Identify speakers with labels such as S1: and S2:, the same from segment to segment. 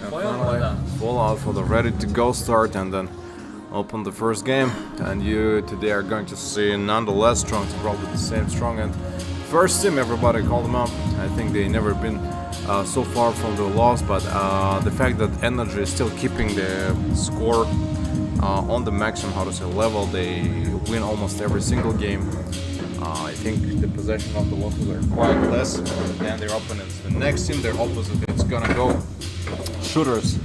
S1: And finally, full out for the ready to go start and then open the first game. And you today are going to see nonetheless strong, probably the same strong and first team. Everybody called them up. I think they never been so far from the loss, but the fact that Energy is still keeping the score on the maximum, how to say, level, they win almost every single game. I think the possession of the losses are quite less than their opponents. The next team, their opposite, it's gonna go shooters.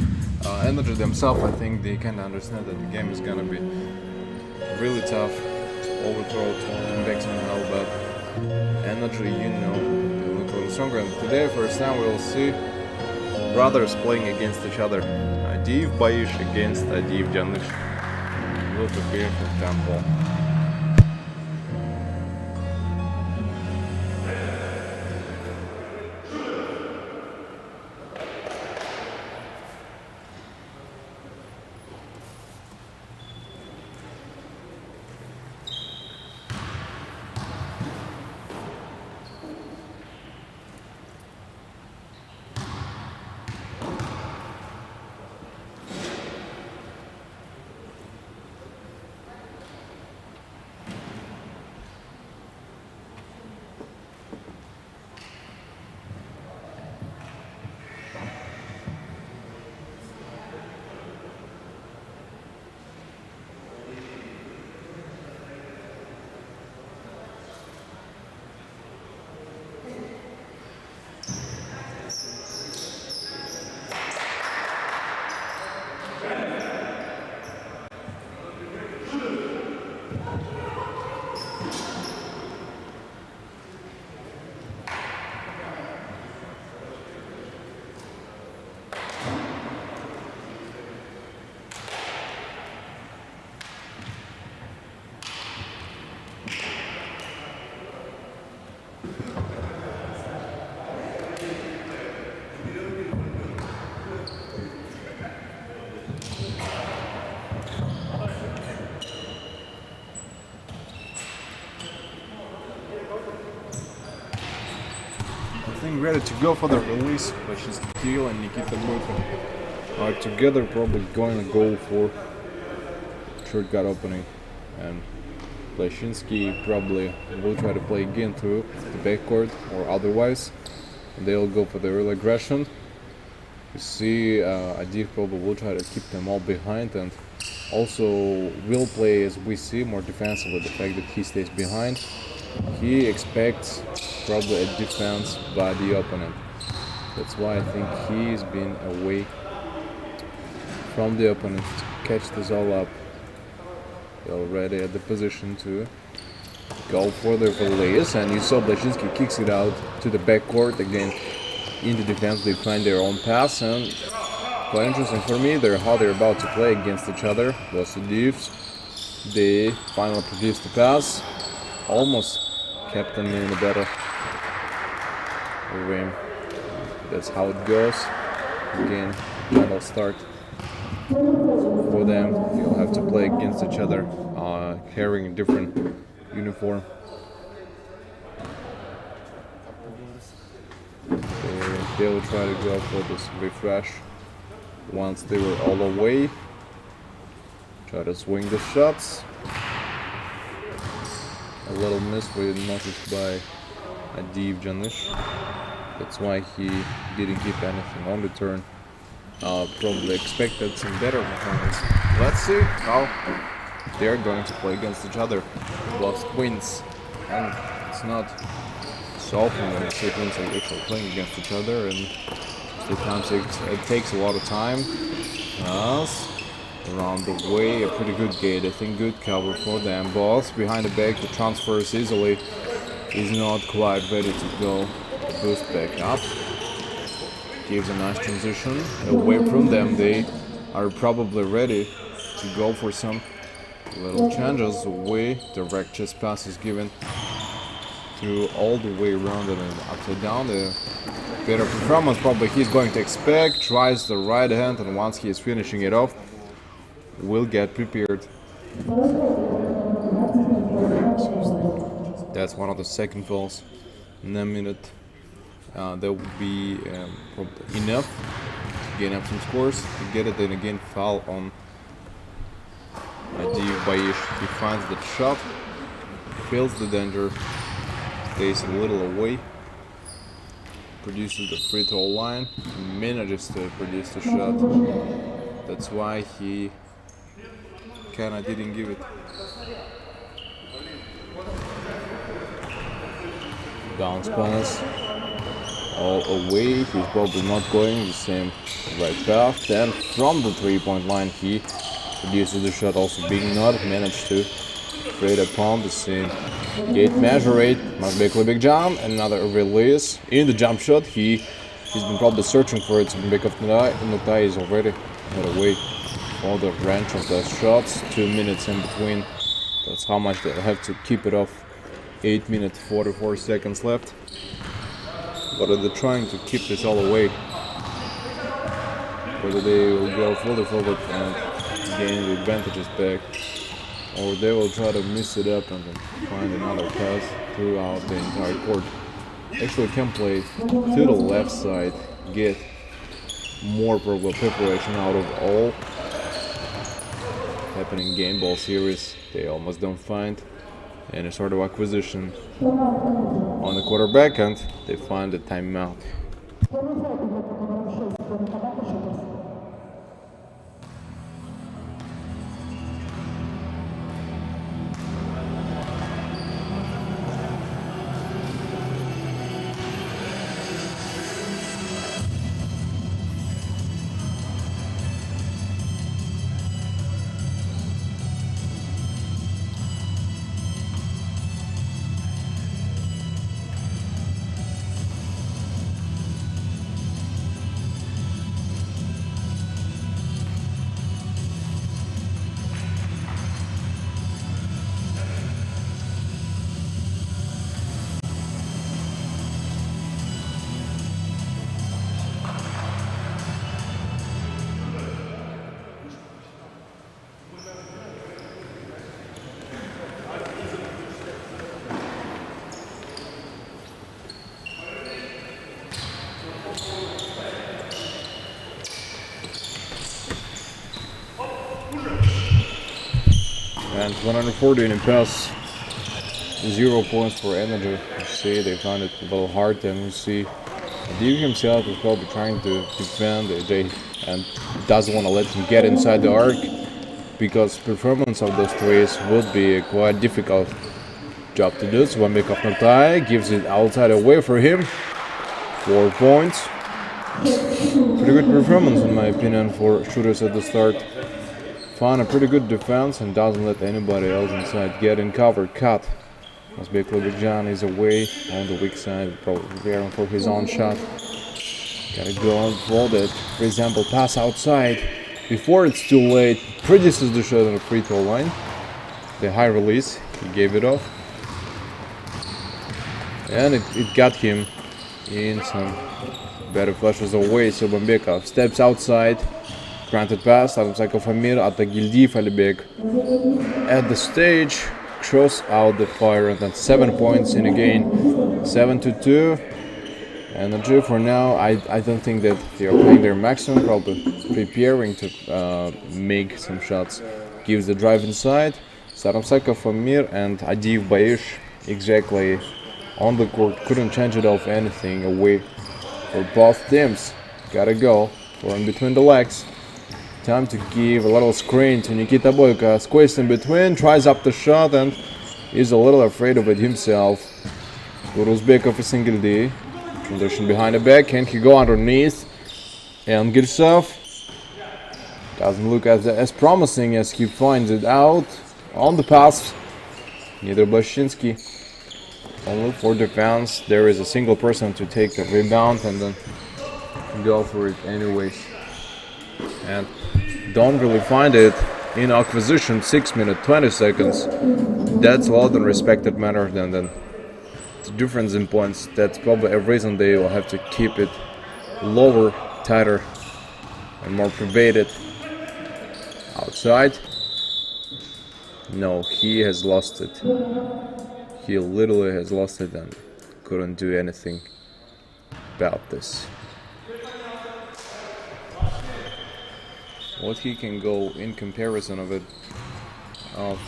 S1: Energy themselves, I think they can understand that the game is gonna be really tough to overthrow, to back somehow, but Energy, you know, they look a little stronger. And today, first time, we'll see brothers playing against each other. Adiv Bayish against Adiv Janish. Will prepare for Temple. Ready to go for the release, but she's Kirill and Nikita moving together, probably going to go for shortcut opening, and Plashinsky probably will try to play again through the backcourt, or otherwise they'll go for the early aggression. You see Adiv probably will try to keep them all behind, and also will play, as we see, more defensively. The fact that he stays behind, he expects probably a defense by the opponent. That's why I think he's been away from the opponent to catch this all up. They're already at the position to go for the release, and you saw Blashinsky kicks it out to the backcourt again. In the defense, they find their own pass, and quite interesting for me, how they're about to play against each other. Was the Divs. They finally produced the pass, almost kept them in a better rim. That's how it goes. Again, final start for them. You'll have to play against each other, carrying a different uniform. They'll try to go for this refresh once they were all away. Try to swing the shots. A little miss we noticed by Adiv Janish. That's why he didn't keep anything on the turn. Probably expected some better performance. Let's see how they're going to play against each other. Lost wins, and it's not so often when you see teams are actually playing against each other, and sometimes it takes a lot of time. Yes. Around the way, a pretty good gate. I think good cover for them. Both behind the back, the transfers easily. Is not quite ready to go. The boost back up. Gives a nice transition. Away from them, they are probably ready to go for some little changes. Away, direct chest pass is given through all the way around and then upside down. The better performance probably he's going to expect. Tries the right hand, and once he is finishing it off, will get prepared. That's one of the second falls in a minute. That would be probably enough to gain up some scores. He get it and again foul on Bayish. He finds the shot, feels the danger, stays a little away, produces the free throw line, manages to produce the shot. That's why he kinda didn't give it. Bounce pass, all away. He's probably not going the same right path. Then from the 3-point line, he produces the shot, also being not managed to create upon the same gate measure rate. Must be a big jump, another release in the jump shot. He's been probably searching for it. Zubenbekov Nutai is already head away for the range of the shots. 2 minutes in between. That's how much they'll have to keep it off. 8 minutes 44 seconds left. But they're trying to keep this all away. Whether they will go further forward and gain the advantages back, or they will try to mix it up and then find another pass throughout the entire court. Actually can play to the left side, get more preparation out of all happening game ball series. They almost don't find any sort of acquisition on the quarterback, and they find a timeout. And 140 in a pass, 0 points for energy. You see, they found it a little hard, and you see Div himself is probably trying to defend AJ and doesn't want to let him get inside the arc, because performance of those threes would be a quite difficult job to do. So Zubenbekov Nutai gives it outside away for him. 4 points. Pretty good performance in my opinion for shooters at the start. Found a pretty good defense and doesn't let anybody else inside get in cover. Cut. Must be Klobikjan is away on the weak side, probably preparing for his own shot. Gotta go for that. For example, pass outside before it's too late. Produces the shot on the free throw line. The high release, he gave it off. And it got him in some better flashes away. So Zubenbekov steps outside. Granted pass, Famir at the Gildiv Alibek at the stage, throws out the fire, and then 7 points in a game, 7-2. Energy for now, I don't think that they are playing their maximum, probably preparing to make some shots. Gives the drive inside, Famir and Adiv Bayish exactly on the court, couldn't change it off anything away for both teams. Gotta go for in between the legs. Time to give a little screen to Nikita Boyka. Squeezed in between, tries up the shot and is a little afraid of it himself. Uzbekov is single D. Transition behind the back. Can he go underneath? And Girsov doesn't look as promising as he finds it out on the pass. Neither Blashinsky. Only for defense. There is a single person to take the rebound and then go for it anyways. And don't really find it in acquisition. 6 minutes 20 seconds. That's a lot of respected matter than the difference in points. That's probably a reason they will have to keep it lower, tighter, and more pervaded. Outside. No, he has lost it. He literally has lost it and couldn't do anything about this. what he can go in comparison of it.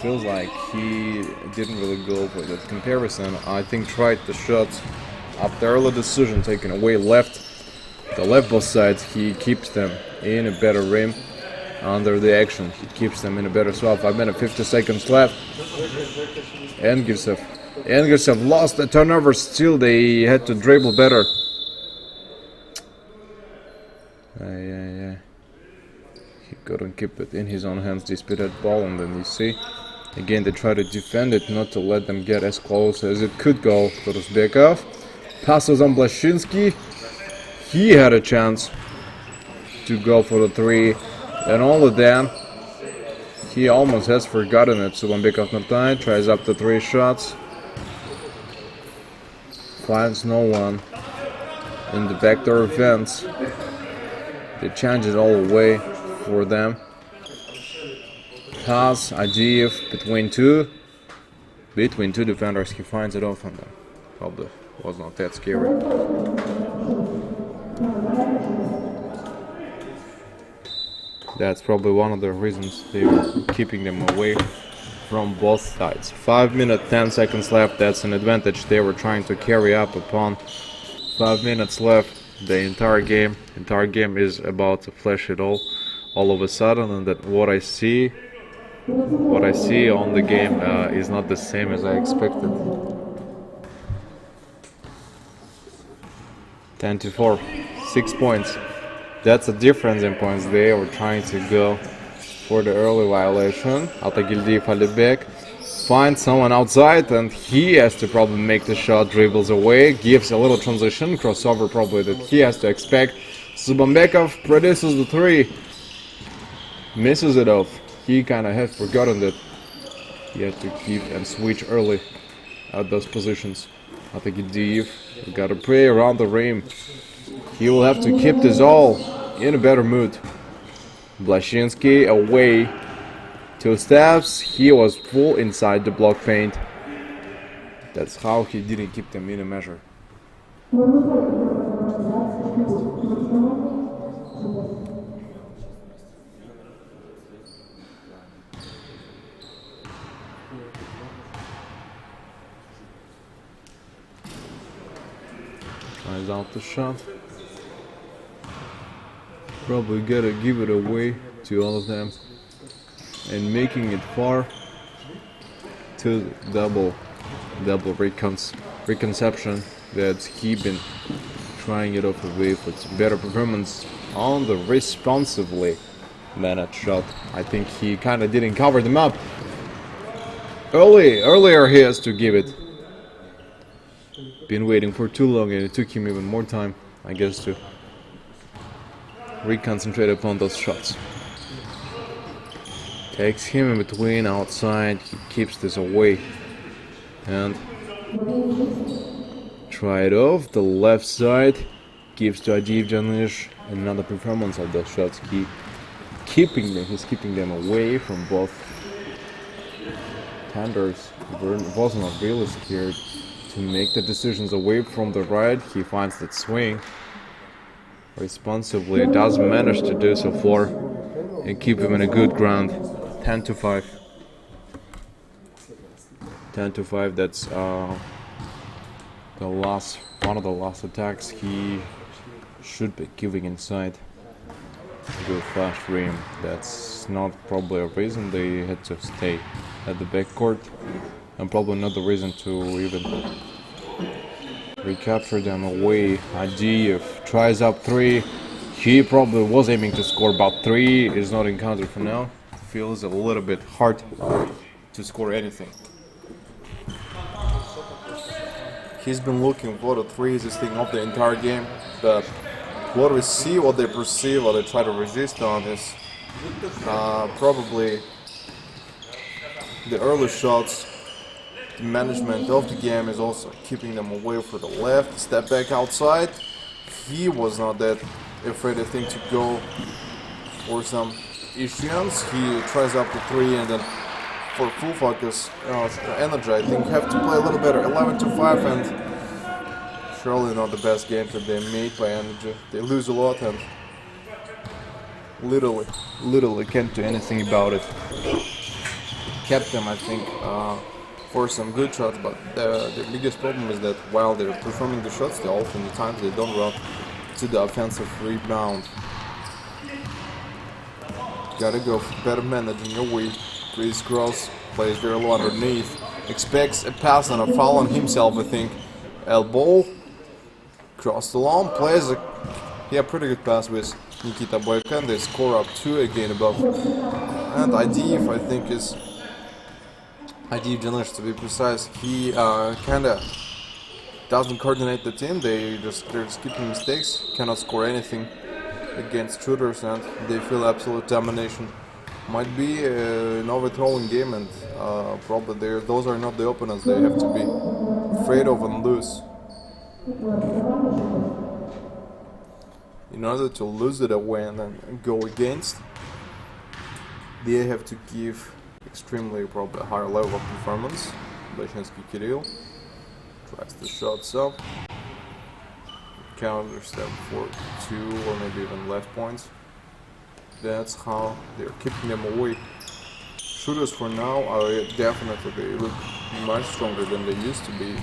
S1: Feels like he didn't really go for that comparison. I think tried the shots after early decision taken away left. The left both sides, he keeps them in a better rim under the action. He keeps them in a better swap. 5 minutes 50 seconds left. And Gersev lost the turnover. Still they had to dribble better. He couldn't keep it in his own hands, despite that ball, and then you see again they try to defend it, not to let them get as close as it could go. Rusbekov passes on Blashinsky. He had a chance to go for the three, and all of them, he almost has forgotten it. Subambekov Nurtai tries up the 3 shots, finds no one in the backdoor fence. They change it all away for them. Pass, Adiev between two defenders. He finds it off, and probably was not that scary. That's probably one of the reasons they were keeping them away from both sides. 5 minutes 10 seconds left. That's an advantage they were trying to carry up upon. 5 minutes left. The entire game is about to flash it all of a sudden, and that what I see on the game is not the same as I expected. 10-4, 6 points. That's a difference in points. They were trying to go for the early violation. Altagildiyev Alibek finds someone outside, and he has to probably make the shot, dribbles away, gives a little transition, crossover probably that he has to expect. Subambekov produces the 3, misses it off. He kind of had forgotten that he had to keep and switch early at those positions. Altagildiyev got to play around the rim. He will have to keep this all in a better mood. Blashinsky away. 2 steps. He was full inside the block paint. That's how he didn't keep them in a measure. Tries out the shot. Probably gotta give it away to all of them, and making it far to double reconception that he been trying it off away for better performance on the responsively managed shot. I think he kind of didn't cover them up earlier. He has to give it. Been waiting for too long, and it took him even more time, I guess, to reconcentrate upon those shots. Takes him in between, outside. He keeps this away and try it off the left side. Gives to Adiev Janish. Another performance of those shots. He's keeping them away from both tenders. He was not really scared to make the decisions away from the right. He finds that swing responsibly, does manage to do so far and keep him in a good ground. 10-5. 10-5. That's one of the last attacks he should be giving inside. Good flash rim. That's not probably a reason they had to stay at the backcourt, and probably not the reason to even recapture them away. Adiev tries up 3. He probably was aiming to score, but 3 is not encountered for now. Feels a little bit hard to score anything. He's been looking for the 3s this thing of the entire game, but what we see, what they perceive, what they try to resist on is probably the early shots. The management of the game is also keeping them away for the left. Step back outside. He was not that afraid, I think, to go for some issuance. He tries up the 3, and then for full focus, energy, I think, have to play a little better. 11-5, and surely not the best game that they made by energy. They lose a lot, and literally can't do anything about it. Kept them, I think, for some good shots, but the biggest problem is that while they're performing the shots, they often the times they don't run to the offensive rebound. Gotta go for better managing your way. Chris Cross plays very low underneath. Expects a pass and a foul on himself, I think. Elbow. Cross the line. Plays a pretty good pass with Nikita Boyka. And they score up 2 again above. And Adiv, I think, is... Adiv Janish, to be precise. He kinda doesn't coordinate the team. They're just keeping mistakes. Cannot score anything against shooters, and they feel absolute domination. Might be an overthrowing game, and probably those are not the opponents they have to be afraid of and lose. In order to lose it away and then go against, they have to give extremely probably a higher level of performance. Blashinsky Kirill tries the shots up. Counters them for 2 or maybe even less points. That's how they're keeping them away. Shooters for now are definitely, they look much stronger than they used to be.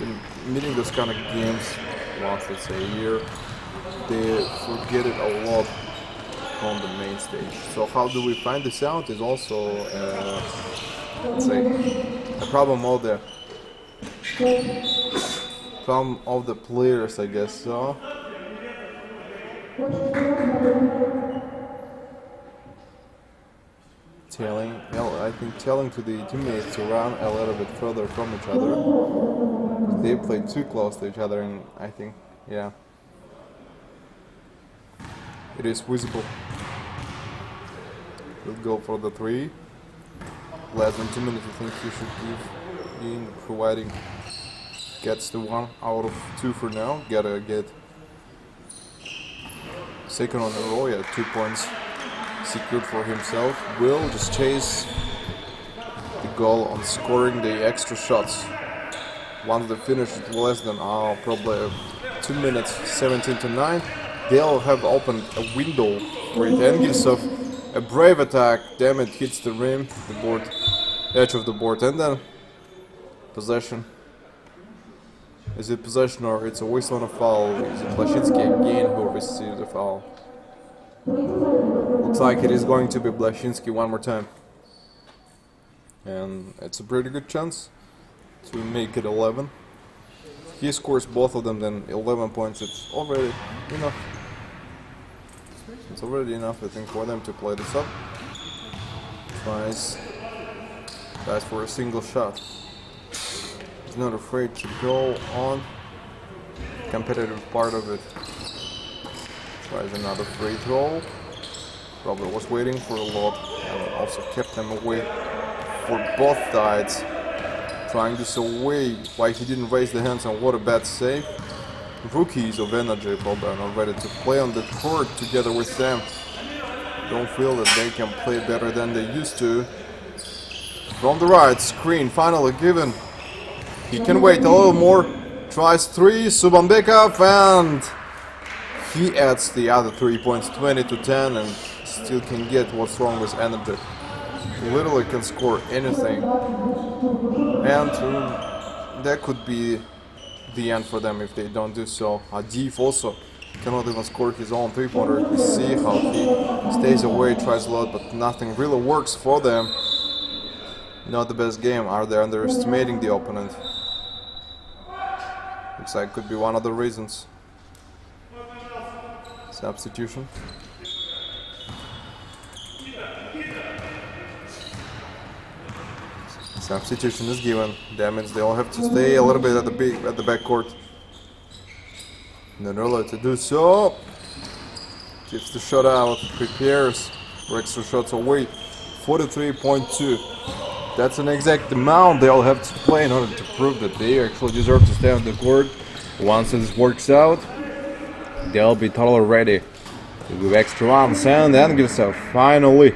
S1: In meeting those kind of games once, let's say, a year, they forget it a lot on the main stage. So how do we find this out is also, let's say, a problem of the players, I guess so. Telling to the teammates to run a little bit further from each other. They play too close to each other, and I think, yeah, it is visible. We'll go for the 3. Less than 2 minutes, I think he should give in, providing gets the 1 out of 2 for now. Gotta get second on the row, yeah, 2 points secured for himself. Will just chase the goal on scoring the extra shots. Once they finish it less than probably 2 minutes, 17-9, they'll have opened a window for it. Engelsov, a brave attack, damn it, hits the rim, the board, edge of the board, and then possession. Is it possession or it's a whistle on a foul? Is it Blashinsky again who receives the foul? Looks like it is going to be Blashinsky one more time. And it's a pretty good chance to make it 11. If he scores both of them, then 11 points, it's already enough. It's already enough, I think, for them to play this up. Tries for a single shot. He's not afraid to go on competitive part of it. Tries another free throw. Probably was waiting for a lot and also kept them away for both sides. Trying this away. Why he didn't raise the hands, and what a bad save. Rookies of energy probably are not ready to play on the court together with them. Don't feel that they can play better than they used to. From the right, screen finally given. He can wait a little more. Tries 3, Subambekov, and he adds the other 3 points, 20-10, and still can get what's wrong with energy. He literally can score anything. And that could be the end for them if they don't do so. Adiv also cannot even score his own 3-pointer. You see how he stays away, tries a lot, but nothing really works for them. Not the best game. Are they underestimating the opponent? Looks like could be one of the reasons. Substitution. Substitution is given. That means they'll have to stay a little bit at the backcourt. Not early to do so. Keeps the shot out. Prepares for extra shots away. 43.2. That's an exact amount they'll have to play in order to prove that they actually deserve to stay on the court. Once this works out, they'll be totally ready to do extra ones, and then gives a finally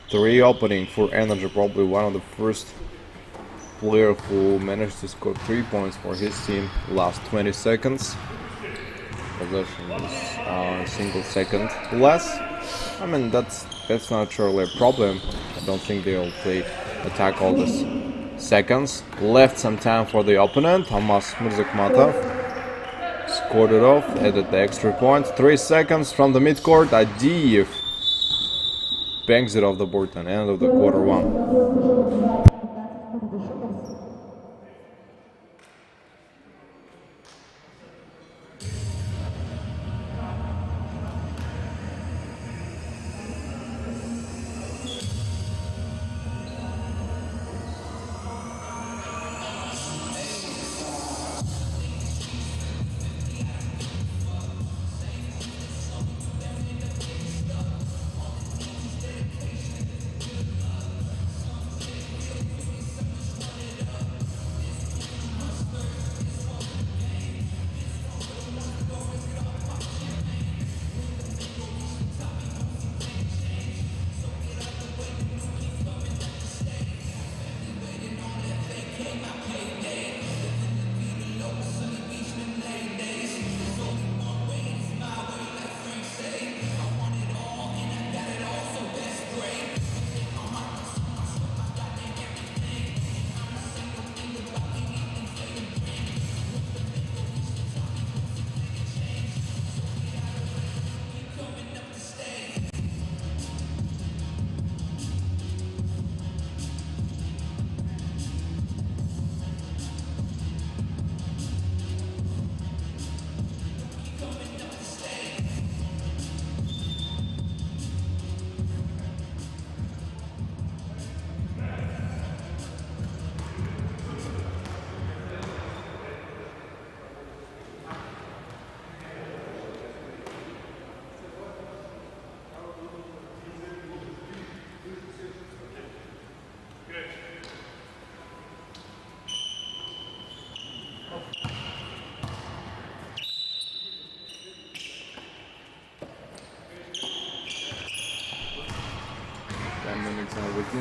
S1: 3 opening for energy. Probably one of the first player who managed to score 3 points for his team last 20 seconds. possession is a single second less. I mean, that's not really a problem. I don't think they'll play attack all this seconds. Left some time for the opponent. Almas Murzakmatov scored it off, added the extra point. 3 seconds from the midcourt. Adiev bangs it off the board and end of the quarter one.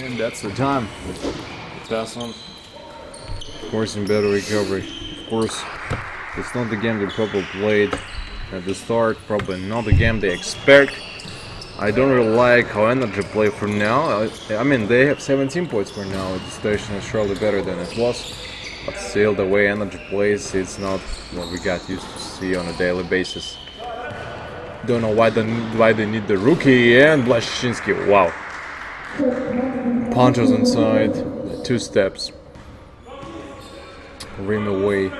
S1: And that's the time. Pass on. Of course, in better recovery. Of course, it's not the game they probably played at the start. Probably not the game they expect. I don't really like how Energy play for now. I mean, they have 17 points for now. The situation is surely better than it was. But still, the way Energy plays, it's not what we got used to see on a daily basis. Don't know why they need the rookie and Blashinsky. Wow. Punches inside, 2 steps. Rim away.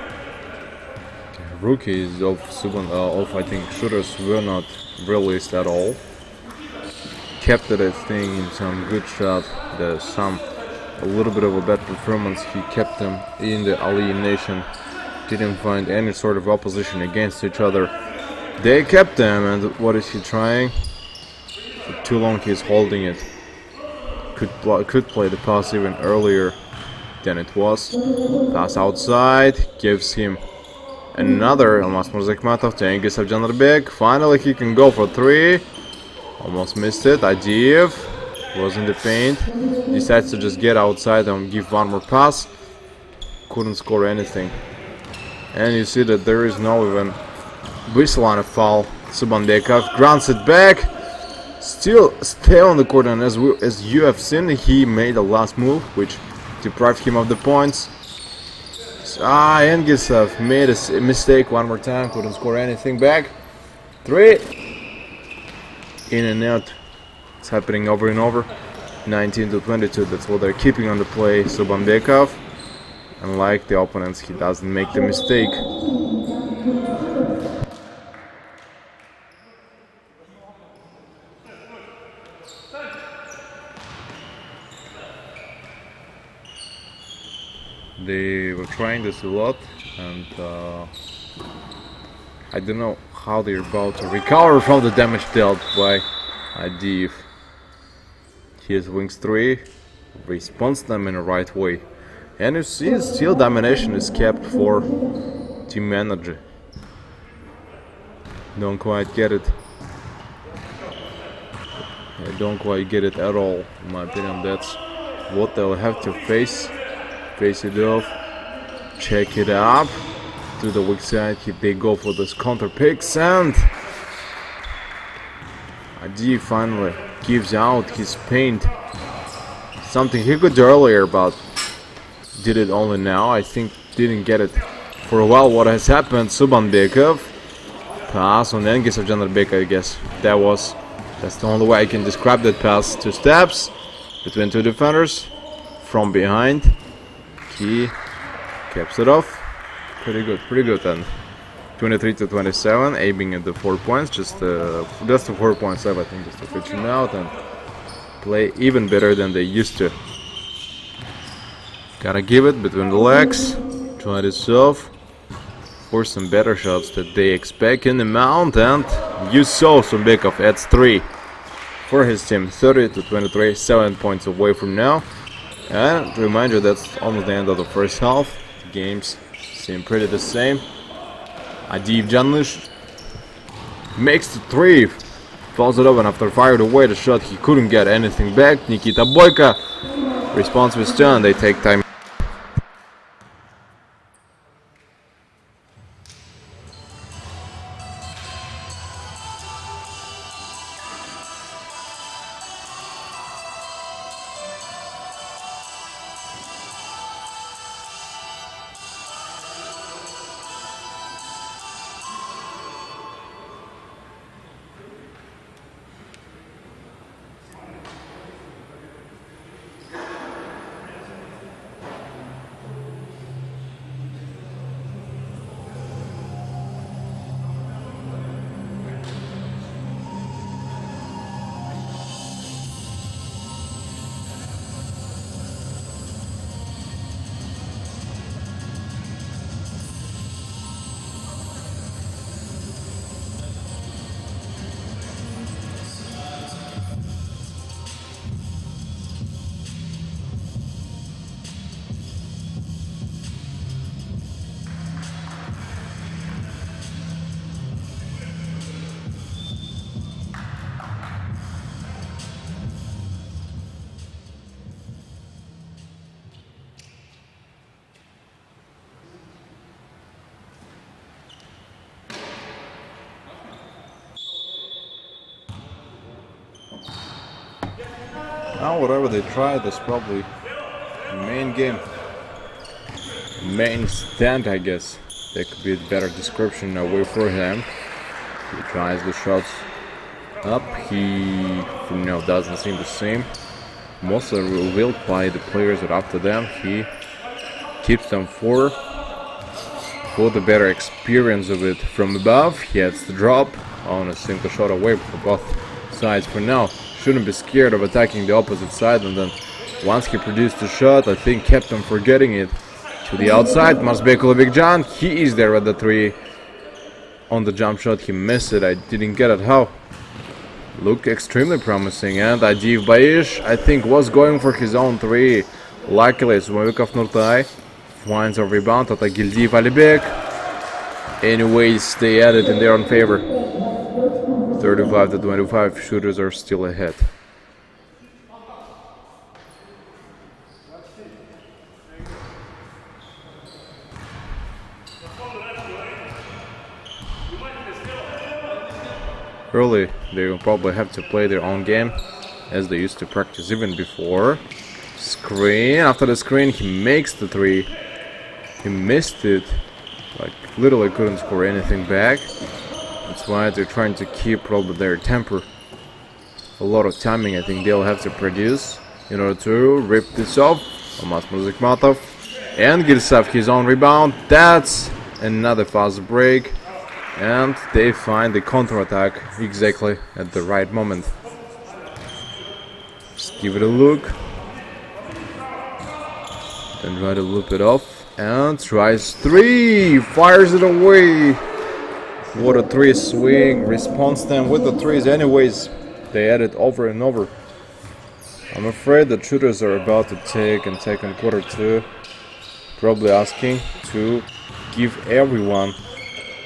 S1: Rookies of I think shooters were not released at all. Kept it, I think, in some good shot. There's a little bit of a bad performance. He kept them in the elimination. Didn't find any sort of opposition against each other. They kept them, and what is he trying? For too long he's holding it. Could play the pass even earlier than it was. Pass outside, gives him another. Almost Murzakmatov, Tengiz Avjanarbek. Finally he can go for 3. Almost missed it. Adiev was in the paint. Decides to just get outside and give one more pass. Couldn't score anything. And you see that there is no even whistle on a foul. Subandekov grants it back. Still stay on the court, and as you have seen, he made a last move which deprived him of the points. Engisev made a mistake one more time, couldn't score anything back. 3 in and out. It's happening over and over. 19-22, that's what they're keeping on the play. Subandekov, unlike the opponents, he doesn't make the mistake. They were trying this a lot, and I don't know how they're about to recover from the damage dealt by Adiev. Here's Wings 3, responds them in the right way. And you see, still domination is kept for Team Energy. Don't quite get it. I don't quite get it at all, in my opinion. That's what they'll have to face. Face it off, check it up, to the weak side. They go for this counter picks, and Adi finally gives out his paint. Something he could do earlier, but did it only now. I think didn't get it for a while. What has happened? Subanbekov pass on Engis of Janarbek, I guess. That's the only way I can describe that pass. 2 steps between 2 defenders from behind. He caps it off. Pretty good. And 23-27, aiming at the 4 points. Just the 4 points left, I think, just to pitching out and play even better than they used to. Gotta give it between the legs. Try to solve for some better shots that they expect in the mount, and you saw Sumbekov adds 3 for his team. 30-23, 7 points away from now. And remind you, that's almost the end of the first half. Games seem pretty the same. Adiv Janlish makes the 3, falls it up, and after fired away the shot, he couldn't get anything back. Nikita Boyka responds with 2, and they take time. Now whatever they try, that's probably main game, main stand, I guess. There could be a better description away for him. He tries the shots up. He doesn't seem the same. Mostly willed by the players that after them. He keeps them for the better experience of it from above. He has the drop on a single shot away for both sides for now. Shouldn't be scared of attacking the opposite side, and then once he produced the shot, I think kept him forgetting it to the outside. Mazbekul Bigjan, he is there at the 3 on the jump shot. He missed it. I didn't get it how. Looked extremely promising, and Adiv Baish, I think, was going for his own 3. Luckily, Sumavikov Nurtai finds a rebound at Gildiv Alibek. Anyways, they added in their own favor. 35-25, shooters are still ahead. Early, they will probably have to play their own game as they used to practice even before. Screen, after the screen, he makes the 3. He missed it, like literally couldn't score anything back. That's why they're trying to keep probably their temper. A lot of timing I think they'll have to produce in order to rip this off. Almas Muzikmatov and Gilsav his own rebound. That's another fast break, and they find the counter-attack exactly at the right moment. Just give it a look, then try to loop it off, and tries 3, fires it away. What a 3 swing, response time with the 3s. Anyways, they add it over and over. I'm afraid the shooters are about to take in second quarter 2, probably asking to give everyone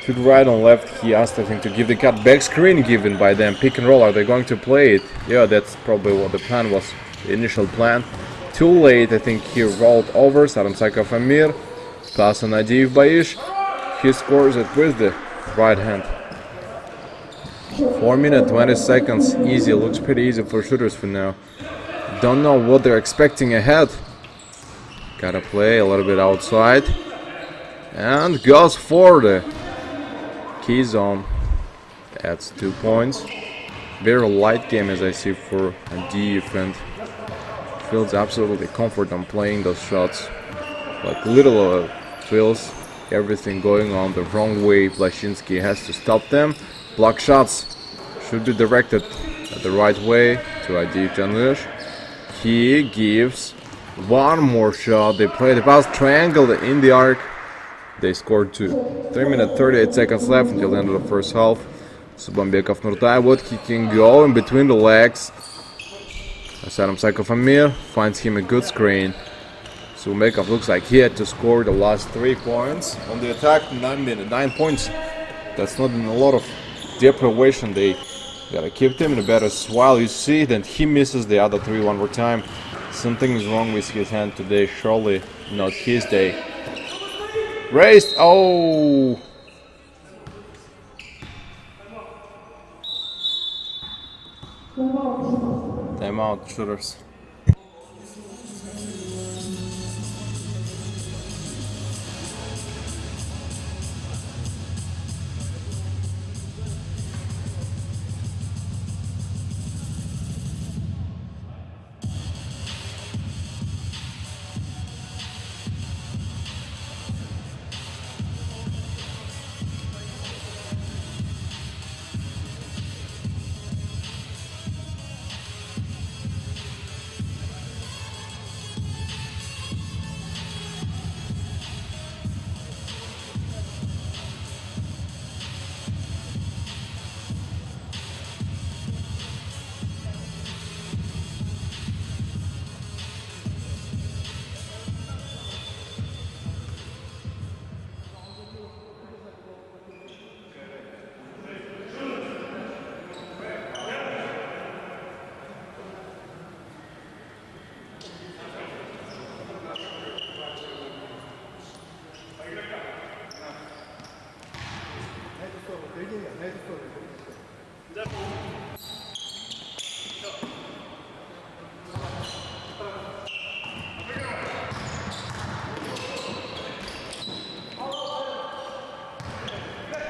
S1: to the right and left. He asked, I think, to give the cut back screen given by them. Pick and roll, are they going to play it? Yeah, that's probably what the plan was, the initial plan. Too late, I think he rolled over. Saram Sakov Amir, pass on Adiv Baish. he scores it with the right hand. 4 minutes 20 seconds, easy, looks pretty easy for shooters for now. Don't know what they're expecting ahead. Gotta play a little bit outside. And goes for the key zone. That's 2 points. Very light game as I see for a defense. Feels absolutely comfort on playing those shots. Like little feels everything going on the wrong way. Plashinsky has to stop them. Block shots should be directed the right way to Adi Janusz. He gives one more shot. They play the pass triangle in the arc. They scored 2. 3 minutes 38 seconds left until the end of the first half. Subambekov Nurtai, what he can go in between the legs. Asadam Psychofamir finds him a good screen. Subambekov looks like he had to score the last 3 points on the attack. 9 points. That's not a lot of deprivation. They gotta keep him in a better while. You see that he misses the other 3 one more time. Something is wrong with his hand today. Surely not his day. Raised. Oh. Timeout, shooters.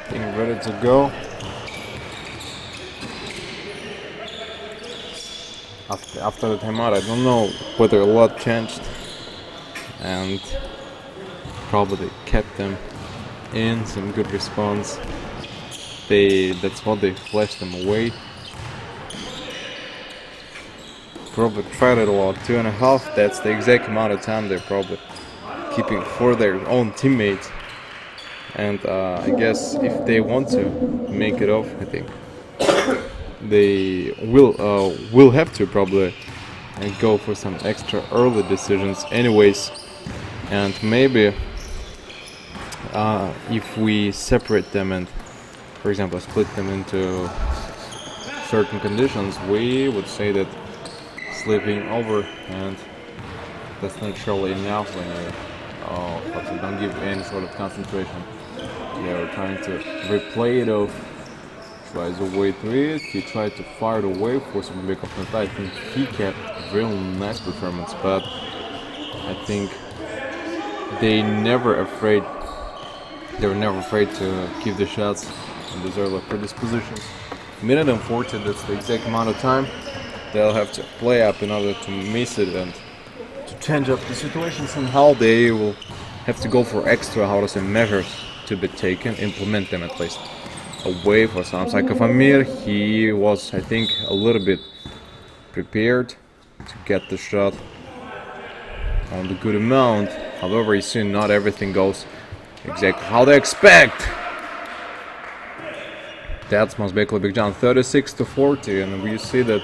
S1: Getting ready to go. After the timeout, I don't know whether a lot changed, and probably kept them in. Some good response. That's what they flashed them away. Probably tried it a lot. 2.5. That's the exact amount of time they're probably keeping for their own teammates. And I guess if they want to make it off, I think they will have to probably go for some extra early decisions anyways. And maybe if we separate them and, for example, split them into certain conditions, we would say that sleeping over, and that's not surely enough when you don't give any sort of concentration. They're trying to replay it off. Tries away through it. He tried to fire it away for some big of I think he kept a real nice performance, but I think they were never afraid to keep the shots in these early predispositions. Minute and 40, that's the exact amount of time they'll have to play up in order to miss it and to change up the situation somehow. They will have to go for extra, measures to be taken, implement them at least. Away for some Psychofamir, he was, I think, a little bit prepared to get the shot on the good amount. However, you see not everything goes exactly how they expect. That's Mosbekli Bigjan, 36-40, and we see that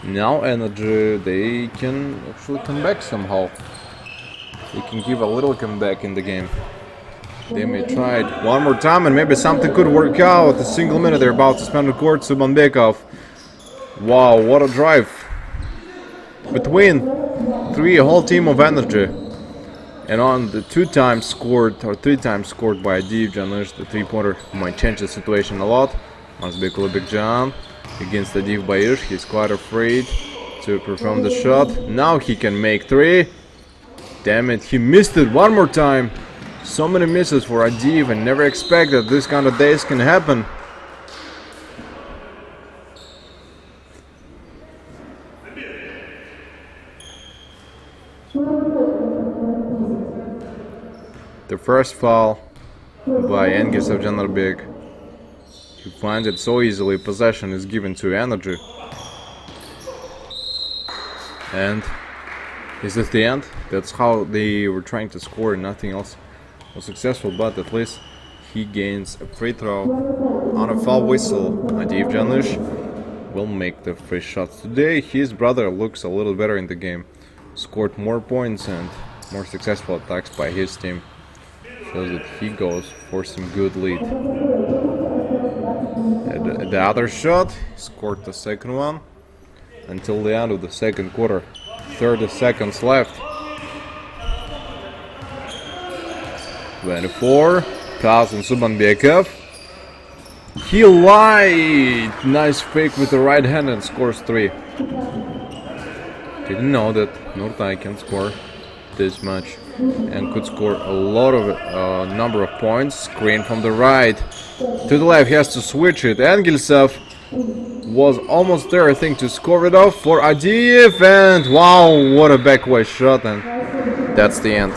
S1: now Energy, they can actually come back somehow. They can give a little comeback in the game. They may try it one more time and maybe something could work out. A single minute, they're about to spend the court. Subambekov. Wow, what a drive. Between three, a whole team of Energy. And on the 2 times scored or 3 times scored by Adiv Janush, the 3-pointer might change the situation a lot. Must be Kulubekjan against Adiv Bayush. He's quite afraid to perform the shot. Now he can make 3. Damn it, he missed it one more time. So many misses for Adiv, and never expect that this kind of days can happen. The first foul by Engis of Janarbek. He finds it so easily. Possession is given to Energy. And is this the end? That's how they were trying to score, nothing else was successful, but at least he gains a free throw on a foul whistle. Adiv Janush will make the free shots today. His brother looks a little better in the game. Scored more points and more successful attacks by his team. Shows that he goes for some good lead. And the other shot, scored the second one until the end of the second quarter. 30 seconds left. 24. Pass on Subanbekov. He lied. Nice fake with the right hand and scores 3. Didn't know that Nurtai can score this much and could score a lot of number of points. Screen from the right to the left. He has to switch it. Engelsov was almost there, I think, to score it off for Adiv, and wow, what a backway shot, and that's the end.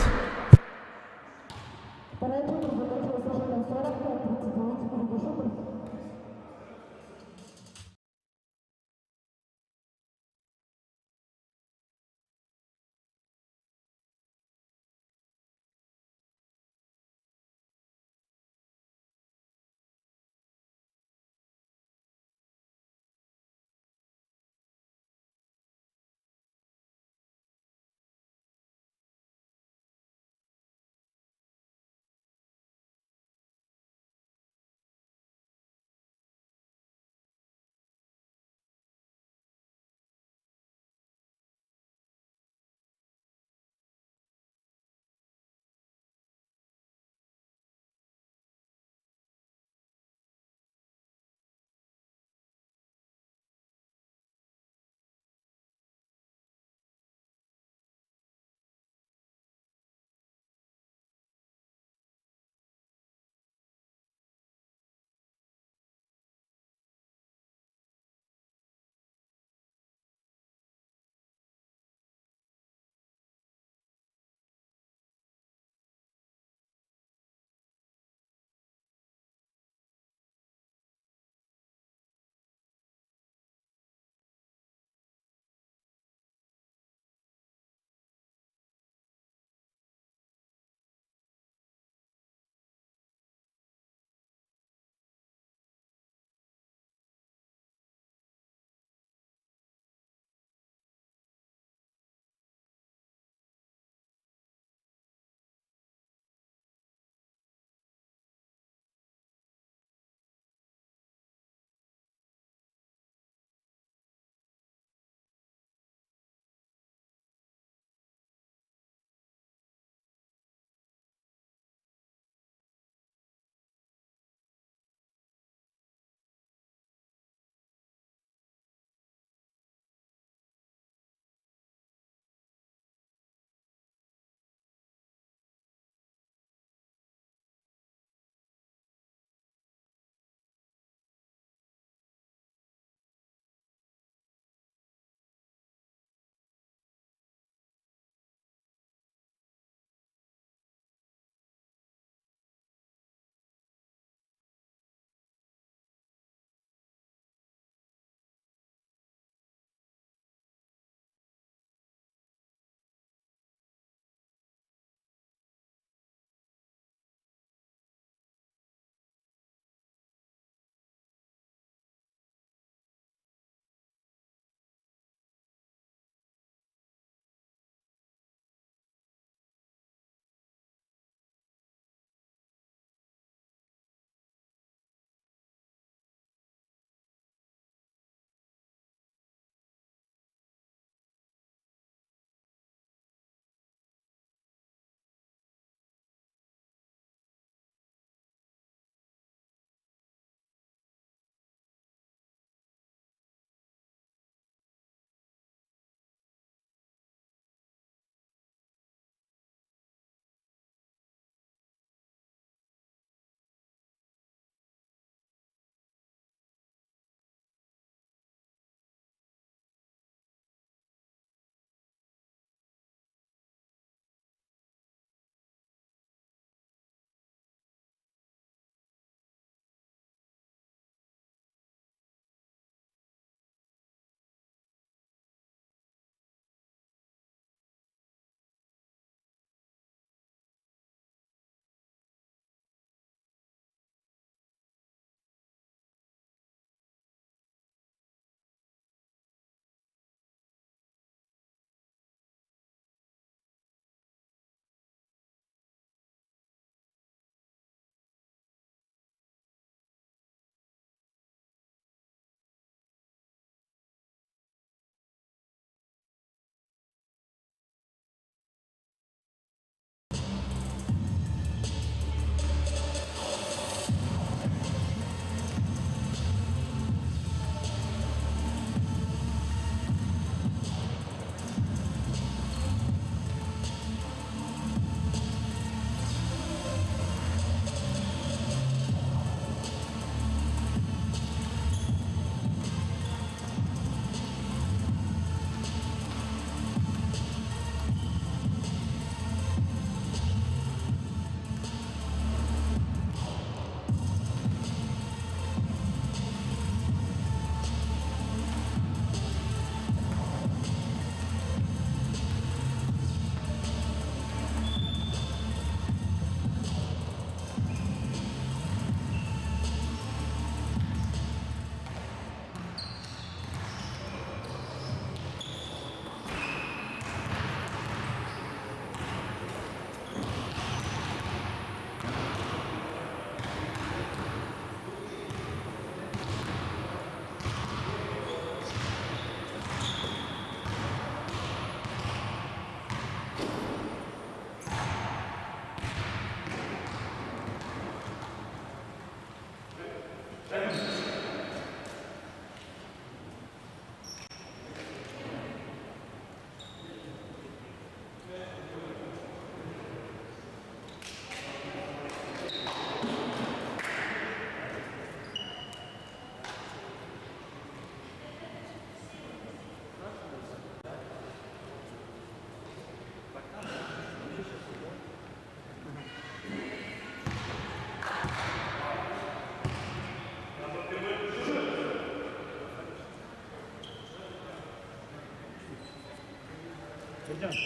S1: Ready to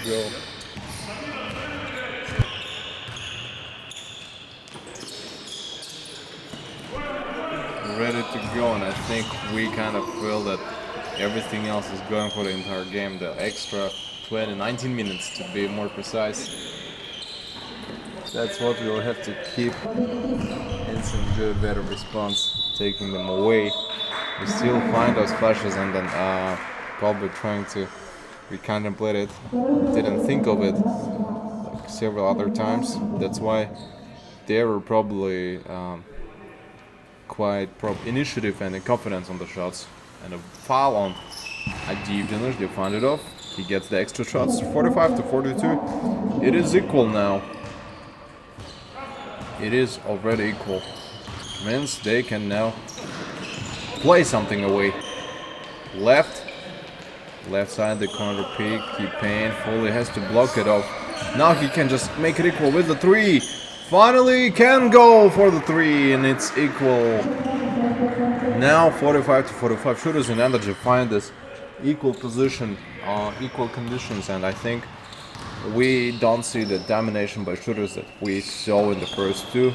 S1: go. Ready to go, and I think we kind of feel that everything else is going for the entire game. The extra 19 minutes to be more precise. That's what we will have to keep in some good, better response, taking them away. We still find those flashes and then probably trying to recontemplate it. Didn't think of it like several other times. That's why they were probably quite initiative and confidence on the shots. And a foul on Adivdinus, they find it off. He gets the extra shots, 45 to 42. It is equal now. It is already equal. Means they can now play something away. Left side, the corner pick. He painfully has to block it off. Now he can just make it equal with the three. Finally can go for the three, and it's equal. Now 45 to 45. Shooters in Energy find this equal position, equal conditions, and I think we don't see the domination by shooters that we saw in the first two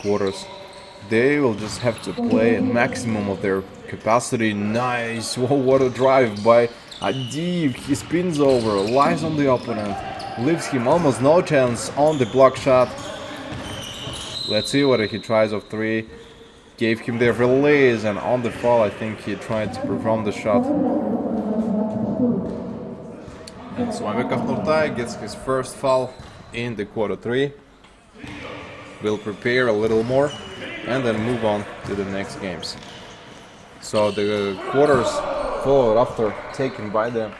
S1: quarters. They will just have to play at maximum of their capacity. Nice! Whoa, what a drive by Adiv. He spins over, lies on the opponent, leaves him almost no chance on the block shot. Let's see whether he tries of three. Gave him the release, and on the fall I think he tried to perform the shot. And Suomikov Nurtai gets his first foul in the quarter three. We'll prepare a little more and then move on to the next games. So the quarters followed after taken by them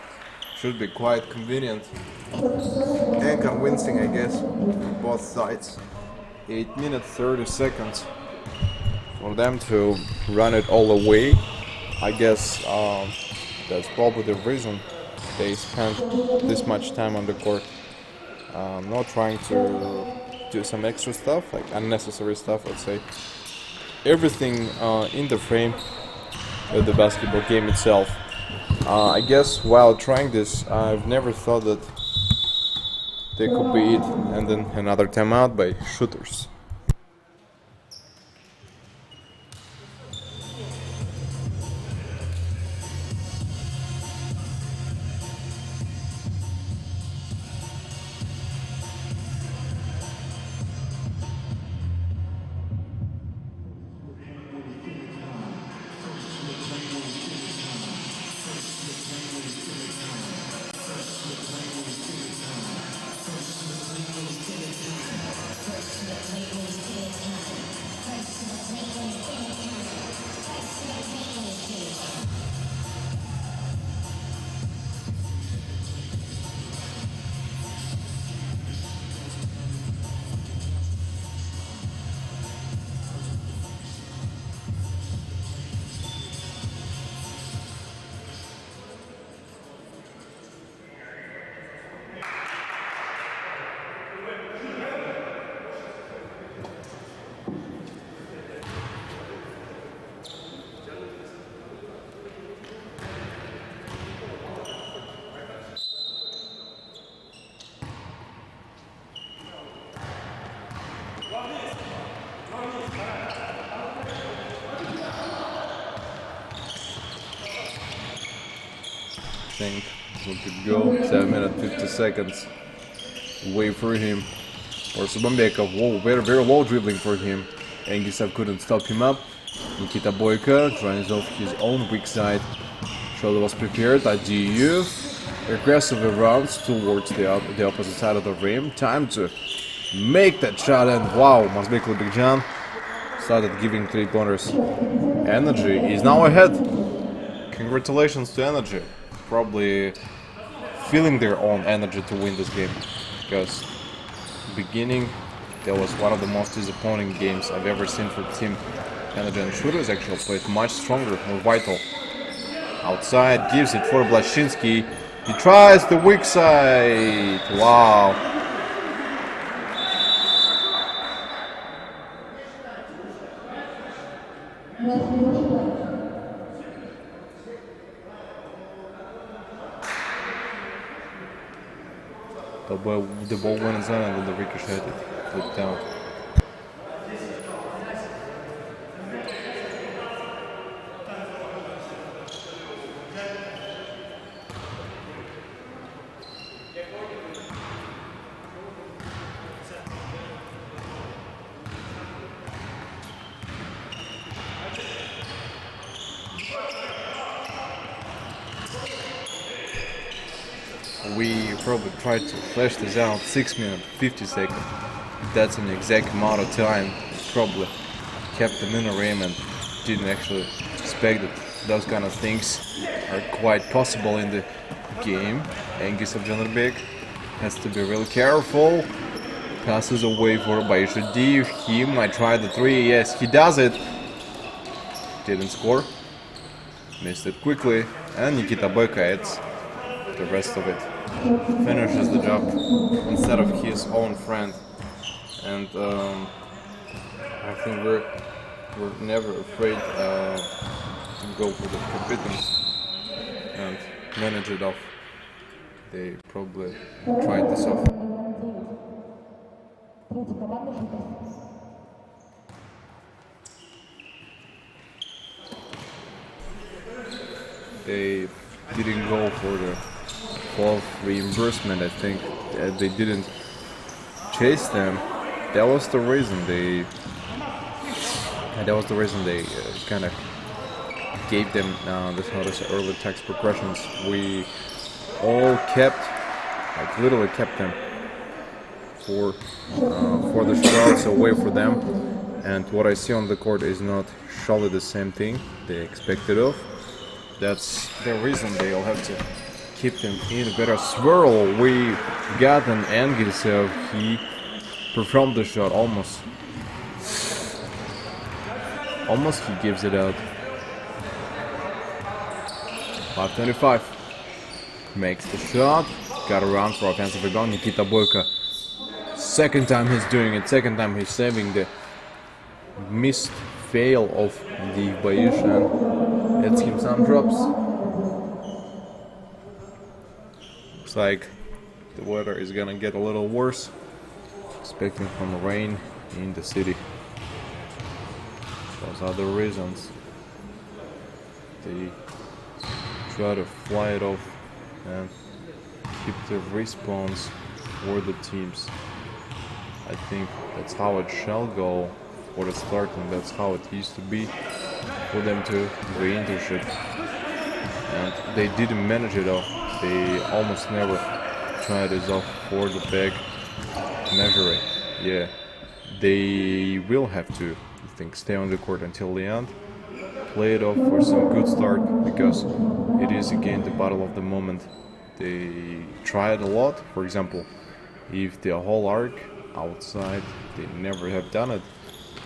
S1: should be quite convenient and convincing, I guess, on both sides. 8 minutes 30 seconds for them to run it all away. I guess that's probably the reason they spent this much time on the court, not trying to do some extra stuff, like unnecessary stuff, let's say. Everything in the frame of the basketball game itself. I guess while trying this, I've never thought that they could be it, and then another timeout by shooters. Think we could go 7 minutes 50 seconds. Wait for him. Or Subambekov, whoa, very low dribbling for him. Angisev couldn't stop him up. Nikita Boyka drives off his own weak side. Shoulder was prepared. Adiyev aggressively runs towards the opposite side of the rim. Time to make that shot, and wow, Mazbek Lebekjan started giving 3-pointers. Energy is now ahead. Congratulations to Energy. Probably feeling their own energy to win this game, because beginning that was one of the most disappointing games I've ever seen for Team Energy, and shooters actually played much stronger, more vital. Outside, gives it for Blashinsky. He tries the weak side. Wow. The ball went inside and then the ricochet it down. We probably tried to flash this out 6 minutes 50 seconds. That's an exact amount of time. Probably kept them in a rim and didn't actually expect that those kind of things are quite possible in the game. Angus of Jannerbek has to be really careful. Passes away for Baishadi. He might try the three. Yes, he does it. Didn't score. Missed it quickly. And Nikita Boyka adds the rest of it. Finishes the job instead of his own friend. And I think we're never afraid to go for the competence and manage it off. They probably tried this off. They didn't go for the fourth reimbursement. I think they didn't chase them. That was the reason they. Kind of gave them this early text progressions. We all kept, like literally kept them for the shots away for them. And what I see on the court is not surely the same thing they expected of. That's the reason they'll have to keep them in a better swirl. We got an angle, so he performed the shot almost. Almost he gives it out. 5:25. Makes the shot. Got around for offensive rebound. Nikita Boyka. Second time he's doing it. Second time he's saving the missed fail of the Bayushan. It's him some drops. Looks like the weather is gonna get a little worse. Expecting some rain in the city. Those are the reasons they try to fly it off and keep the response for the teams. I think that's how it shall go for the start, and that's how it used to be for them to re-enter. And they didn't manage it off. They almost never tried this off for the back measuring. Yeah, they will have to, I think, stay on the court until the end. Play it off for some good start, because it is again the battle of the moment. They tried a lot. For example, if the whole arc outside, they never have done it.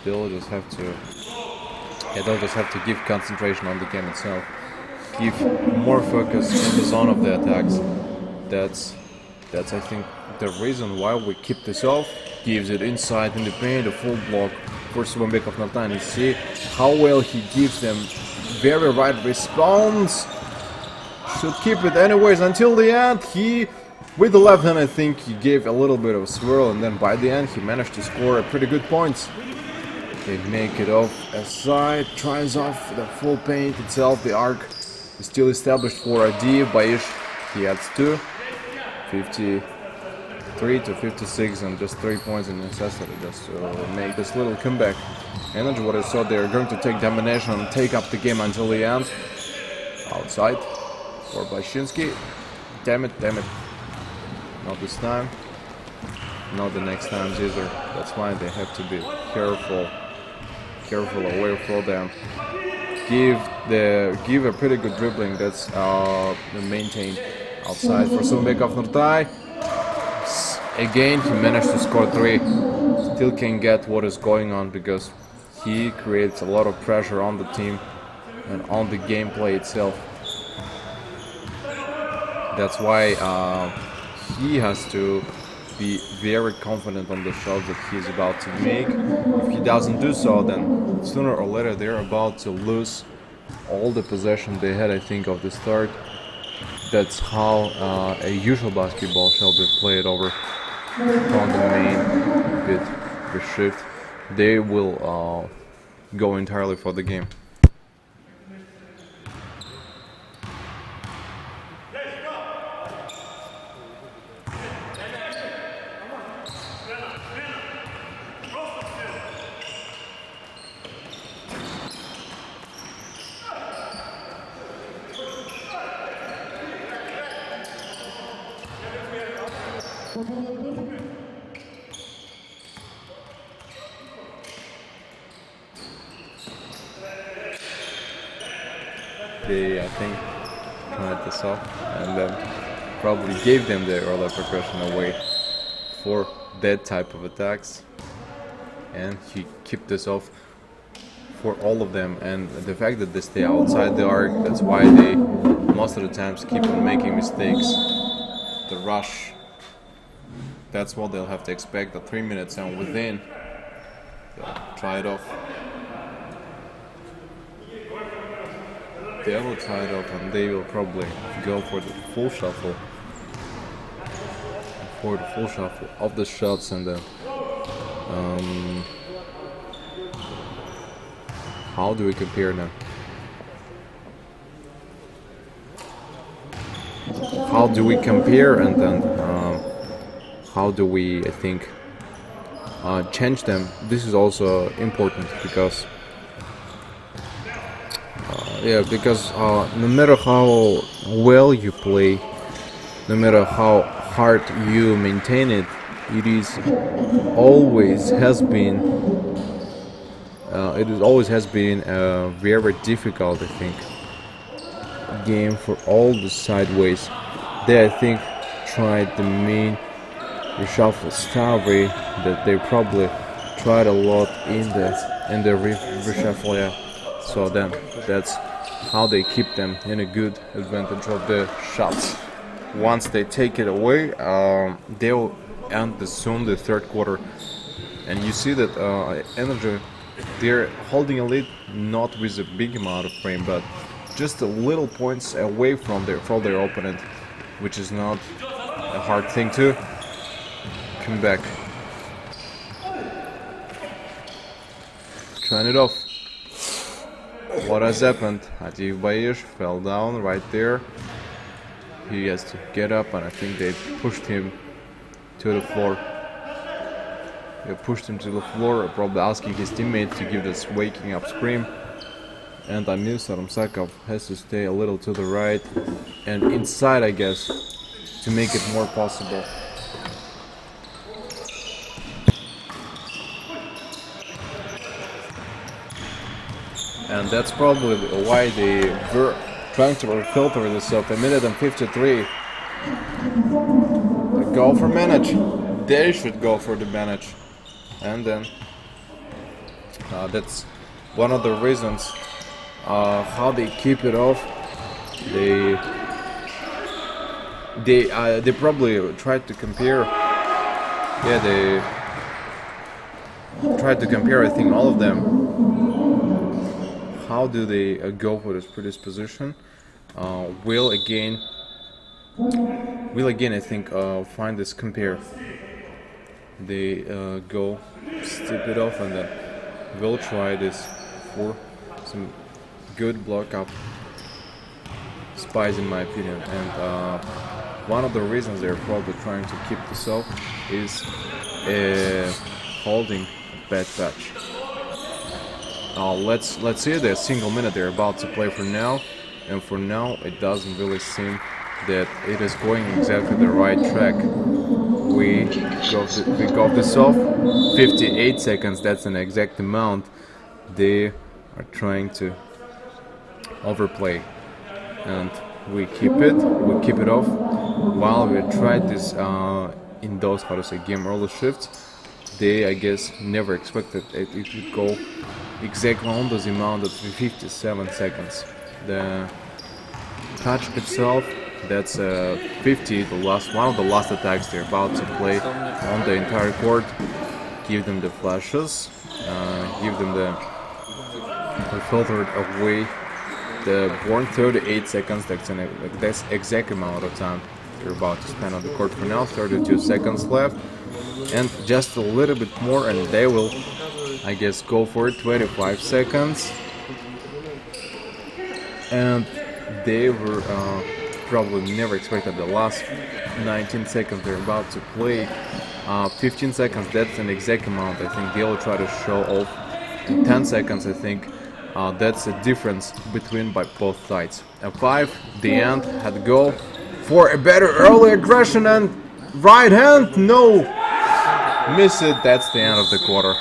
S1: They'll just have to give concentration on the game itself. Give more focus in the zone of the attacks. That's I think the reason why we keep this off. Gives it inside in the paint, a full block for Subambekov Natan. You see how well he gives them very right response. Should keep it anyways until the end. He, with the left hand, I think he gave a little bit of a swirl, and then by the end he managed to score a pretty good points. They make it off aside, tries off the full paint itself. The arc is still established for Adi. Baish, he adds 2. 53 to 56, and just 3 points in necessity just to make this little comeback. And what I saw, they're going to take domination and take up the game until the end. Outside for Blashinsky. Damn it. Not this time. Not the next times either. That's why they have to be careful away from them. Give a pretty good dribbling. That's maintained outside for Sumbekov Nurtai. Again, he managed to score 3. Still can't get what is going on, because he creates a lot of pressure on the team and on the gameplay itself. That's why he has to be very confident on the shot that he's about to make. If he doesn't do so, then sooner or later they're about to lose all the possession they had, I think, of the start. That's how a usual basketball shall be played over from the main bit, the shift. They will go entirely for the game. They, I think, tried this off and then probably gave them the early progression away for that type of attacks, and he kept this off for all of them. And the fact that they stay outside the arc, that's why they most of the times keep on making mistakes. The rush, that's what they'll have to expect. The 3 minutes and within, they'll try it off. They will try it off and they will probably go for the full shuffle. For the full shuffle of the shots, and then how do we compare them? How do we compare, and then how do we, I think, change them? This is also important because no matter how well you play, no matter how hard you maintain it, it is always has been a very difficult, I think, game for all the sideways. They, I think, tried the main reshuffle style way that they probably tried a lot in the reshuffle. Yeah. So then that's how they keep them in a good advantage of the shots. Once they take it away, they'll end soon the third quarter, and you see that Energy, they're holding a lead, not with a big amount of frame, but just a little points away from their opponent, which is not a hard thing to come back. Trying it off. What has happened? Atif Bayish fell down right there. He has to get up, and I think they pushed him to the floor. They pushed him to the floor, probably asking his teammates to give this waking up scream. And Amir Saramsakov has to stay a little to the right and inside, I guess, to make it more possible. And that's probably why they were trying to filter this up. A minute and 53. Go for manage. They should go for the manage. And then that's one of the reasons how they keep it off. They probably tried to compare. Yeah, they tried to compare, I think, all of them. How do they go for this predisposition? Will again, I think, find this compare. They go step it off, and then will try this for some good block up spies, in my opinion. And one of the reasons they're probably trying to keep this off is holding a bad patch. Let's see the single minute they're about to play for now, and for now it doesn't really seem that it is going exactly the right track. We got this off 58 seconds. That's an exact amount they are trying to overplay, and we keep it off while we tried this in those, how to say, game early shifts. They, I guess, never expected it would go exactly on this amount of 57 seconds. The touch itself That's 50, the last one of the last attacks they're about to play on the entire court. Give them the flashes, give them the filtered away the born 38 seconds. That's exact amount of time they're about to spend on the court for now. 32 seconds left, and just a little bit more, and they will, I guess, go for it. 25 seconds, and they were probably never expected the last 19 seconds they're about to play. 15 seconds, that's an exact amount I think they'll try to show off. And 10 seconds, I think that's a difference between by both sides. And 5, the end, had to go for a better early aggression, and right hand, no, miss it. That's the end of the quarter.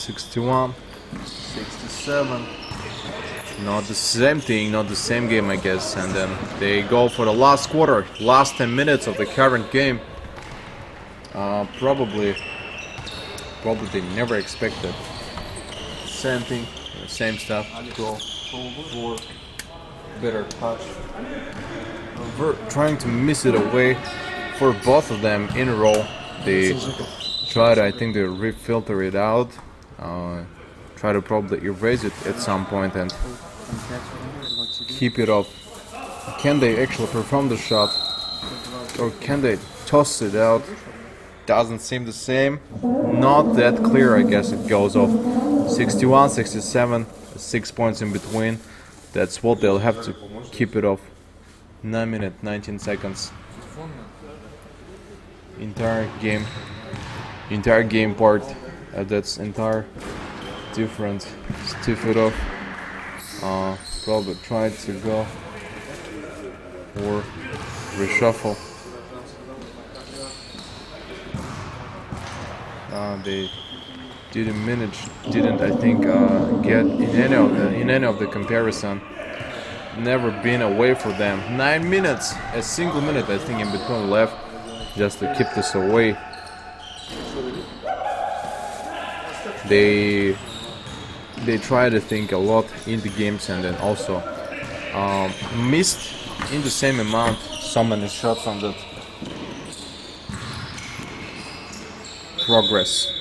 S1: $61-67. Not the same thing, not the same game, I guess. And then they go for the last quarter, last 10 minutes of the current game. Probably they never expected same thing, same stuff. Go for better touch. We're trying to miss it away for both of them in a row. They tried, I think they refilter it out. Try to probably erase it at some point and keep it off. Can they actually perform the shot, or can they toss it out? Doesn't seem the same. Not that clear, I guess it goes off. 61-67, 6 points in between. That's what they'll have to keep it off. 9 minutes, 19 seconds. Entire game part. That's entire different. Stiff it off. Probably try to go or reshuffle. They didn't I think get in any of the comparison. Never been away for them. 9 minutes, a single minute I think in between left, just to keep this away. They try to think a lot in the games, and then also missed in the same amount so many shots on that progress.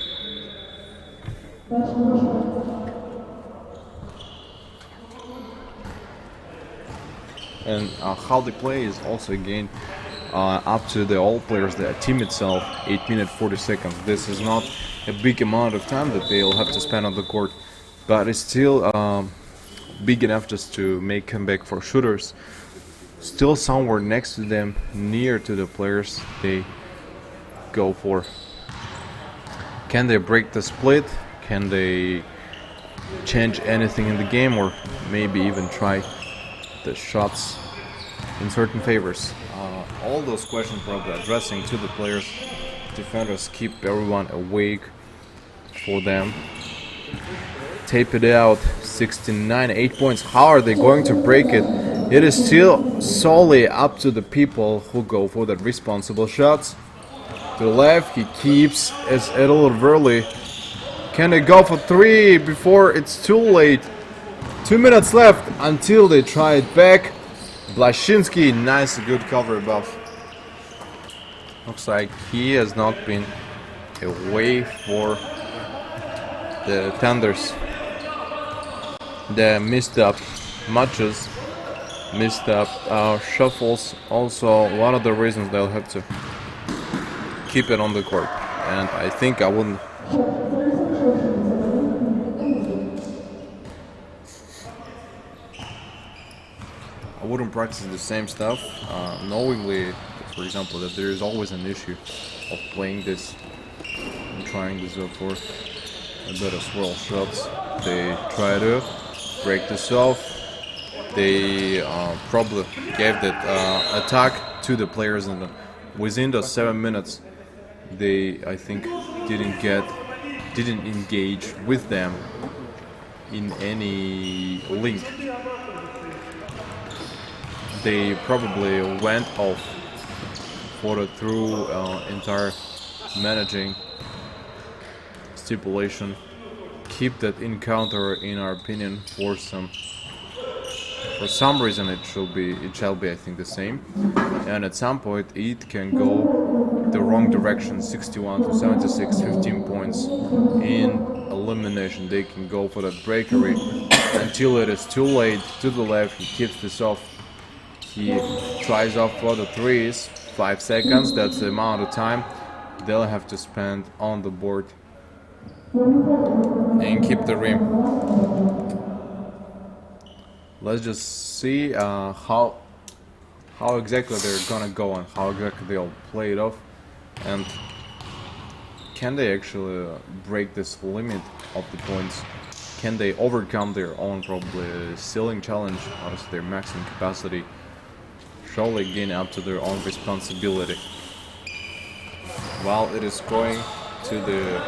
S1: and how they play is also again up to the all players, the team itself. 8 minutes 40 seconds. This is not a big amount of time that they'll have to spend on the court, but it's still big enough just to make comeback for shooters. Still somewhere next to them, near to the players they go for. Can they break the split? Can they change anything in the game, or maybe even try the shots in certain favors? All those questions probably addressing to the players. Defenders keep everyone awake for them. Tape it out. 69, 8 points. How are they going to break it? It is still solely up to the people who go for the responsible shots. To the left, he keeps as a little early. Can they go for 3 before it's too late? 2 minutes left until they try it back. Blashinsky, nice, good cover above. Looks like he has not been away for the Thunders. The missed up matches, missed up shuffles, also one of the reasons they'll have to keep it on the court. And I think I wouldn't practice the same stuff, knowingly, for example, that there is always an issue of playing this and trying this up for a better swirl shots. They try to break this off. They probably gave that attack to the players, and within those 7 minutes, they, I think, didn't engage with them in any link. They probably went off for the through entire managing stipulation. Keep that encounter, in our opinion, for some reason it shall be I think the same, and at some point it can go the wrong direction. 61 to 76, 15 points in elimination. They can go for that breakaway until it is too late. To the left, he keeps this off. He tries off for the threes. 5 seconds, that's the amount of time they'll have to spend on the board and keep the rim. Let's just see how exactly they're gonna go and how exactly they'll play it off, and can they actually break this limit of the points? Can they overcome their own probably ceiling challenge out of their maximum capacity? Surely again up to their own responsibility. While it is going to the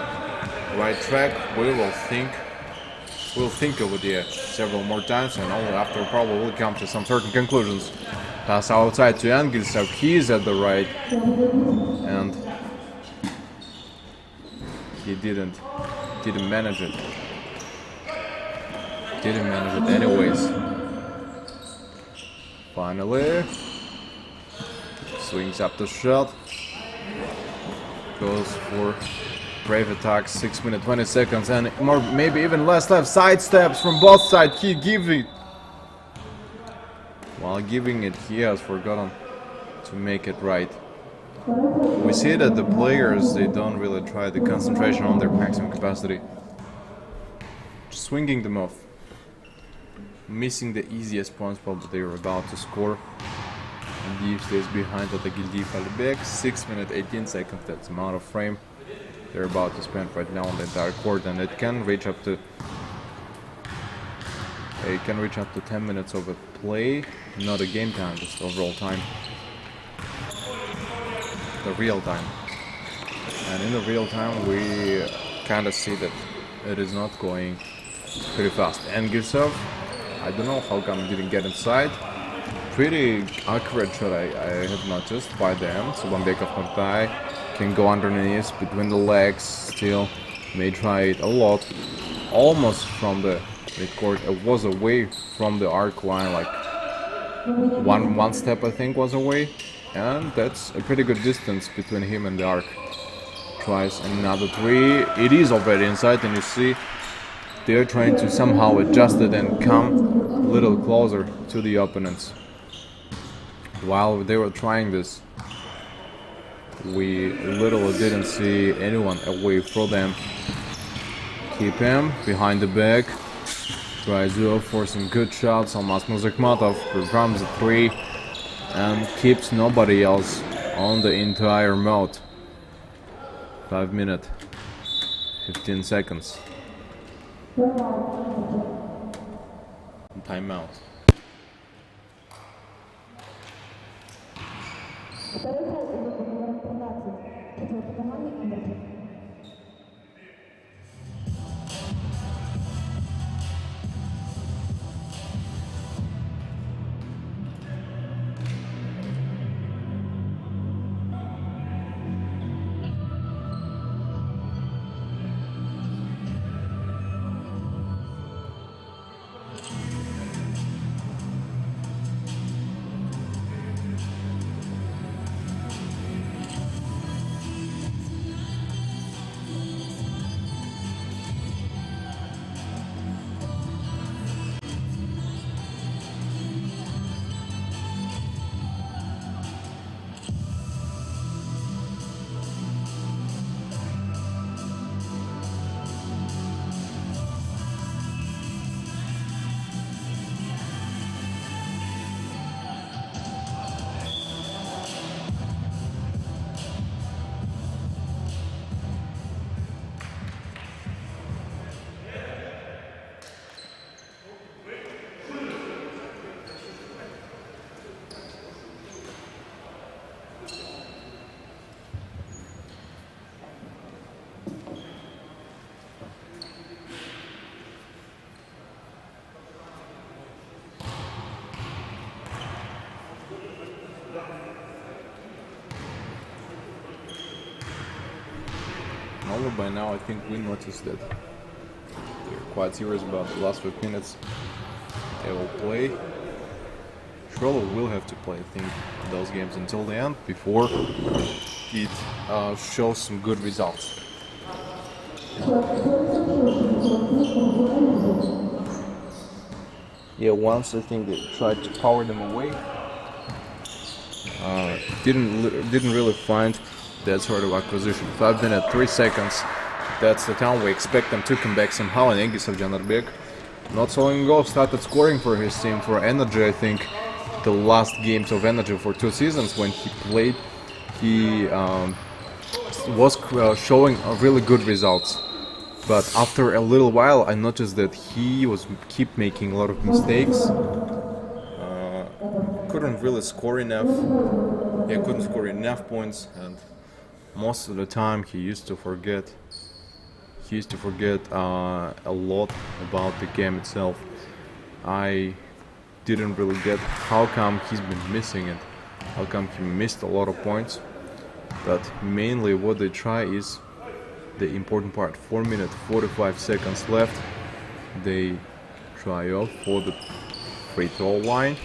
S1: right track, we'll think over it several more times, and only after probably we'll come to some certain conclusions. Pass outside to Angelsov, he's at the right, and he didn't manage it. Didn't manage it anyways. Finally, swings up the shot, goes for brave attack. 6 minutes 20 seconds, and more, maybe even less left. Side steps from both sides. He gives it. While giving it, he has forgotten to make it right. We see that the players, they don't really try the concentration on their maximum capacity. Just swinging them off. Missing the easiest points probably they were about to score. And he stays behind at the Gildi Falibek. 6 minutes 18 seconds, that's the amount of frame they're about to spend right now on the entire court, and it can reach up to 10 minutes of a play, not a game time, just overall time. The real time. And in the real time we kinda see that it is not going pretty fast. And Girsov, I don't know how come he didn't get inside. Pretty accurate shot I have noticed by them. So Bambekov Martai can go underneath between the legs, still may try it a lot. Almost from the court, it was away from the arc line, like one step I think was away, and that's a pretty good distance between him and the arc. Tries another three, it is already inside, and you see they're trying to somehow adjust it and come a little closer to the opponents. While they were trying this, we literally didn't see anyone away from them. Keep him behind the back. Tries to for some good shots. Almost Muzikmatov performs the 3 and keeps nobody else on the entire mode. 5 minutes, 15 seconds. Timeout. Although by now I think we noticed that they're quite serious about the last 5 minutes they will play. Surely will have to play, I think, those games until the end before it shows some good results. Yeah, once I think they tried to power them away, didn't really find that sort of acquisition. 5 minutes, 3 seconds. That's the time we expect them to come back somehow. And Engis of Janarbek, not so long ago, started scoring for his team, for Energy. I think the last games of Energy for 2 seasons when he played, he was showing really good results. But after a little while, I noticed that he was keep making a lot of mistakes. Couldn't really score enough. Yeah, couldn't score enough points, and most of the time he used to forget. He used to forget a lot about the game itself. I didn't really get how come he's been missing it, how come he missed a lot of points. But mainly what they try is the important part. 4 minutes 45 seconds left. They try off for the free throw line,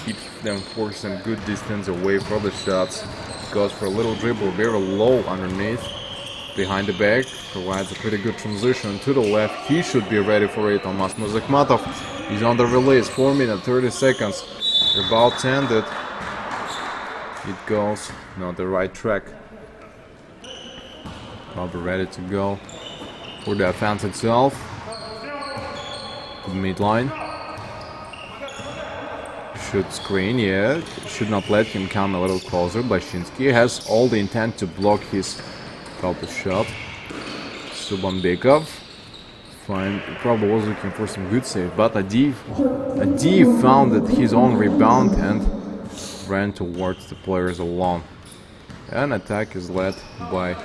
S1: keep them for some good distance away from the shots. Goes for a little dribble, very low underneath, behind the back, provides a pretty good transition to the left. He should be ready for it. Almost Muzikmatov is on the release. 4 minutes 30 seconds, about ended. It goes not the right track. Probably ready to go for the offense itself. Midline. Should screen, yeah. Should not let him come a little closer. Blashinsky has all the intent to block his couple shot. Subambekov probably was looking for some good save, but Adiv found that his own rebound and ran towards the players alone. An attack is led by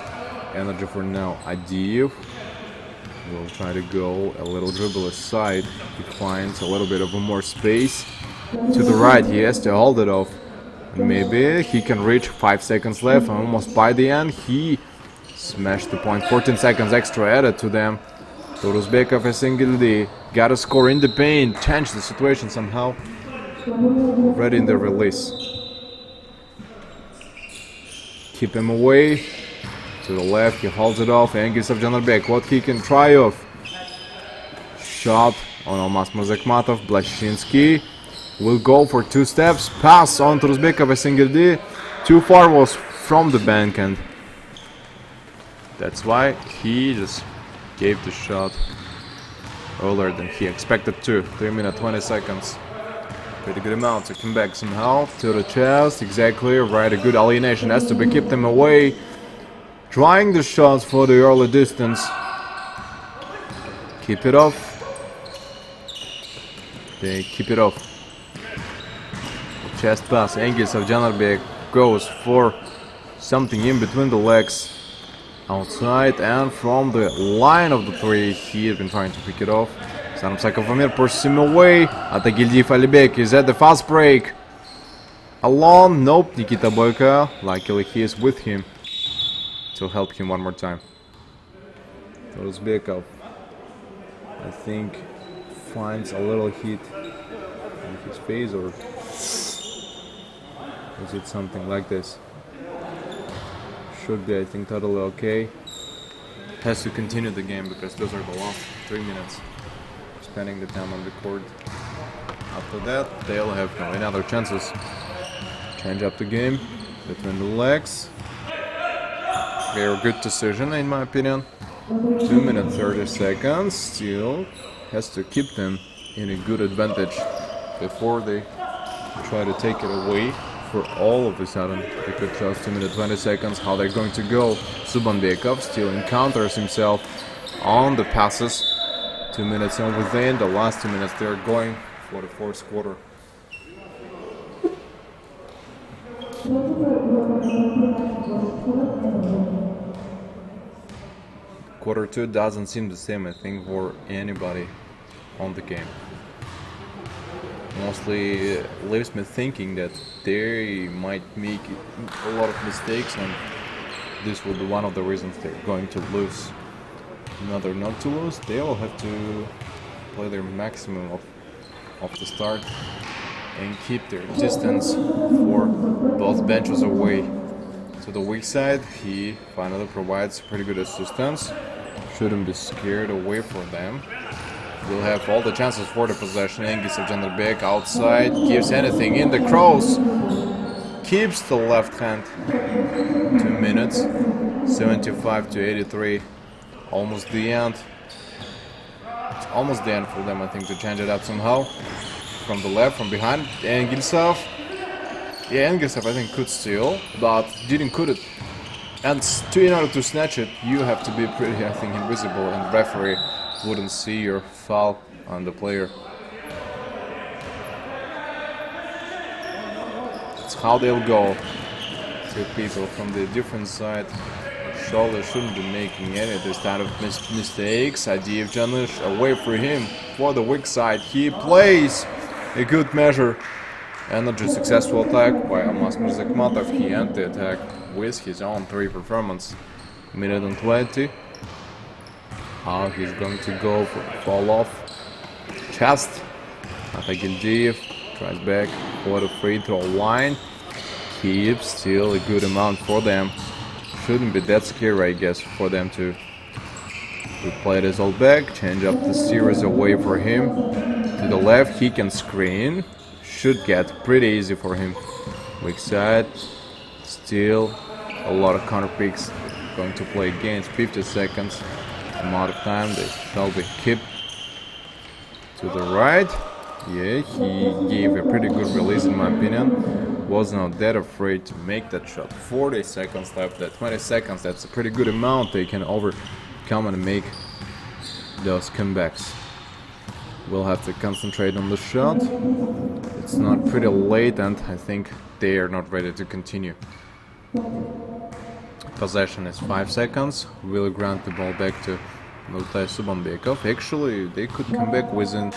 S1: Energy for now. Adiv will try to go a little dribble aside. He finds a little bit of a more space. To the right, he has to hold it off. Maybe he can reach. 5 seconds left, and almost by the end, he smashed the point. 14 seconds extra added to them. Toruzbekov and Singildi got a score in the paint, changed the situation somehow. Ready in the release. Keep him away. To the left, he holds it off. Engis of Janarbek, what he can try off. Shot on Almas Muzikmatov. Blashinsky will go for 2 steps. Pass on to Uzbekov Esengirdi. Too far was from the bank, and that's why he just gave the shot earlier than he expected to. 3 minutes 20 seconds. Pretty good amount to come back somehow. To the chest, exactly right. A good alienation has to be kept them away. Trying the shots for the early distance. Keep it off. They keep it off. Chest pass. Engis of Janarbek goes for something in between the legs. Outside and from the line of the 3. He has been trying to pick it off. Sarımsakov Amir pushes him away. Atagildiyev Alibek is at the fast break. Alone. Nope. Nikita Boyka. Luckily he is with him to help him one more time. Uzbekov, I think, finds a little heat in his face, or is it something like this? Should be, I think, totally okay. Has to continue the game because those are the last 3 minutes. Spending the time on the court. After that, they'll have no any other chances. Change up the game between the legs. Very good decision, in my opinion. 2 minutes 30 seconds. Still has to keep them in a good advantage before they try to take it away. For all of a sudden, they could just 2 minutes 20 seconds. How they're going to go? Subanbekov still encounters himself on the passes. 2 minutes on within. The last 2 minutes they're going for the fourth quarter. Quarter 2 doesn't seem the same, I think, for anybody on the game. Mostly leaves me thinking that they might make a lot of mistakes, and this will be one of the reasons they're going to lose. In order not to lose, they will have to play their maximum of the start and keep their distance for both benches away. To the weak side, he finally provides pretty good assistance. Shouldn't be scared away from them. Will have all the chances for the possession. Engis of Janarbek outside, gives anything in the cross. Keeps the left hand. 2 minutes, 75 to 83. Almost the end. It's almost the end for them, I think, to change it up somehow. From the left, from behind, Engilsov. Yeah, Engilsov, I think, could steal, but didn't cut it. And in order to snatch it, you have to be pretty, I think, invisible, and the referee wouldn't see your foul on the player. That's how they'll go. 2 people from the different side. Shoulder shouldn't be making any of this kind of mistakes. Adiev Janish away for him for the weak side. He plays a good measure. Energy successful attack by Almas Mirzakmatov. He ended the attack with his own 3 performance. Minute and 20. How he's going to go for fall off. Chest. Atagildiyev tries back for the free throw line. Keeps still a good amount for them. Shouldn't be that scary, I guess, for them to play this all back. Change up the series away for him. To the left, he can screen. Should get pretty easy for him. Weak side. Still a lot of counter picks. Going to play against 50 seconds. Amount of time. They shall be kept to the right. Yeah, he gave a pretty good release, in my opinion. Was not that afraid to make that shot. 40 seconds left. At 20 seconds, that's a pretty good amount. They can overcome and make those comebacks. We'll have to concentrate on the shot. It's not pretty late, and I think they are not ready to continue. Possession is 5 seconds. Will grant the ball back to Nurtai Subanbekov. Actually, they could come back within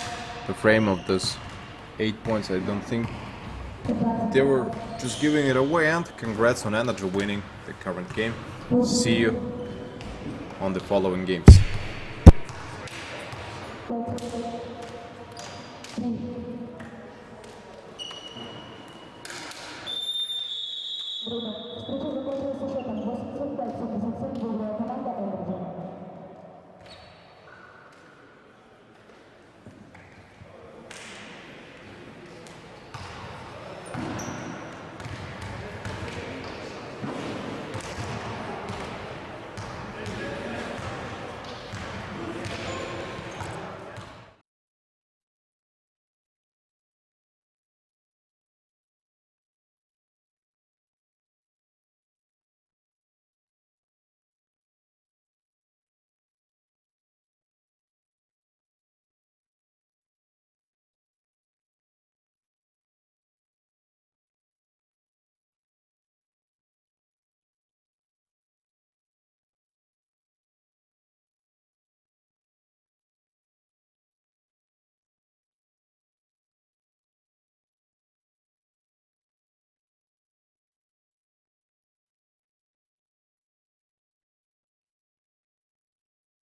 S1: the frame of this 8 points. I don't think they were just giving it away, and congrats on Energy winning the current game. See you on the following games.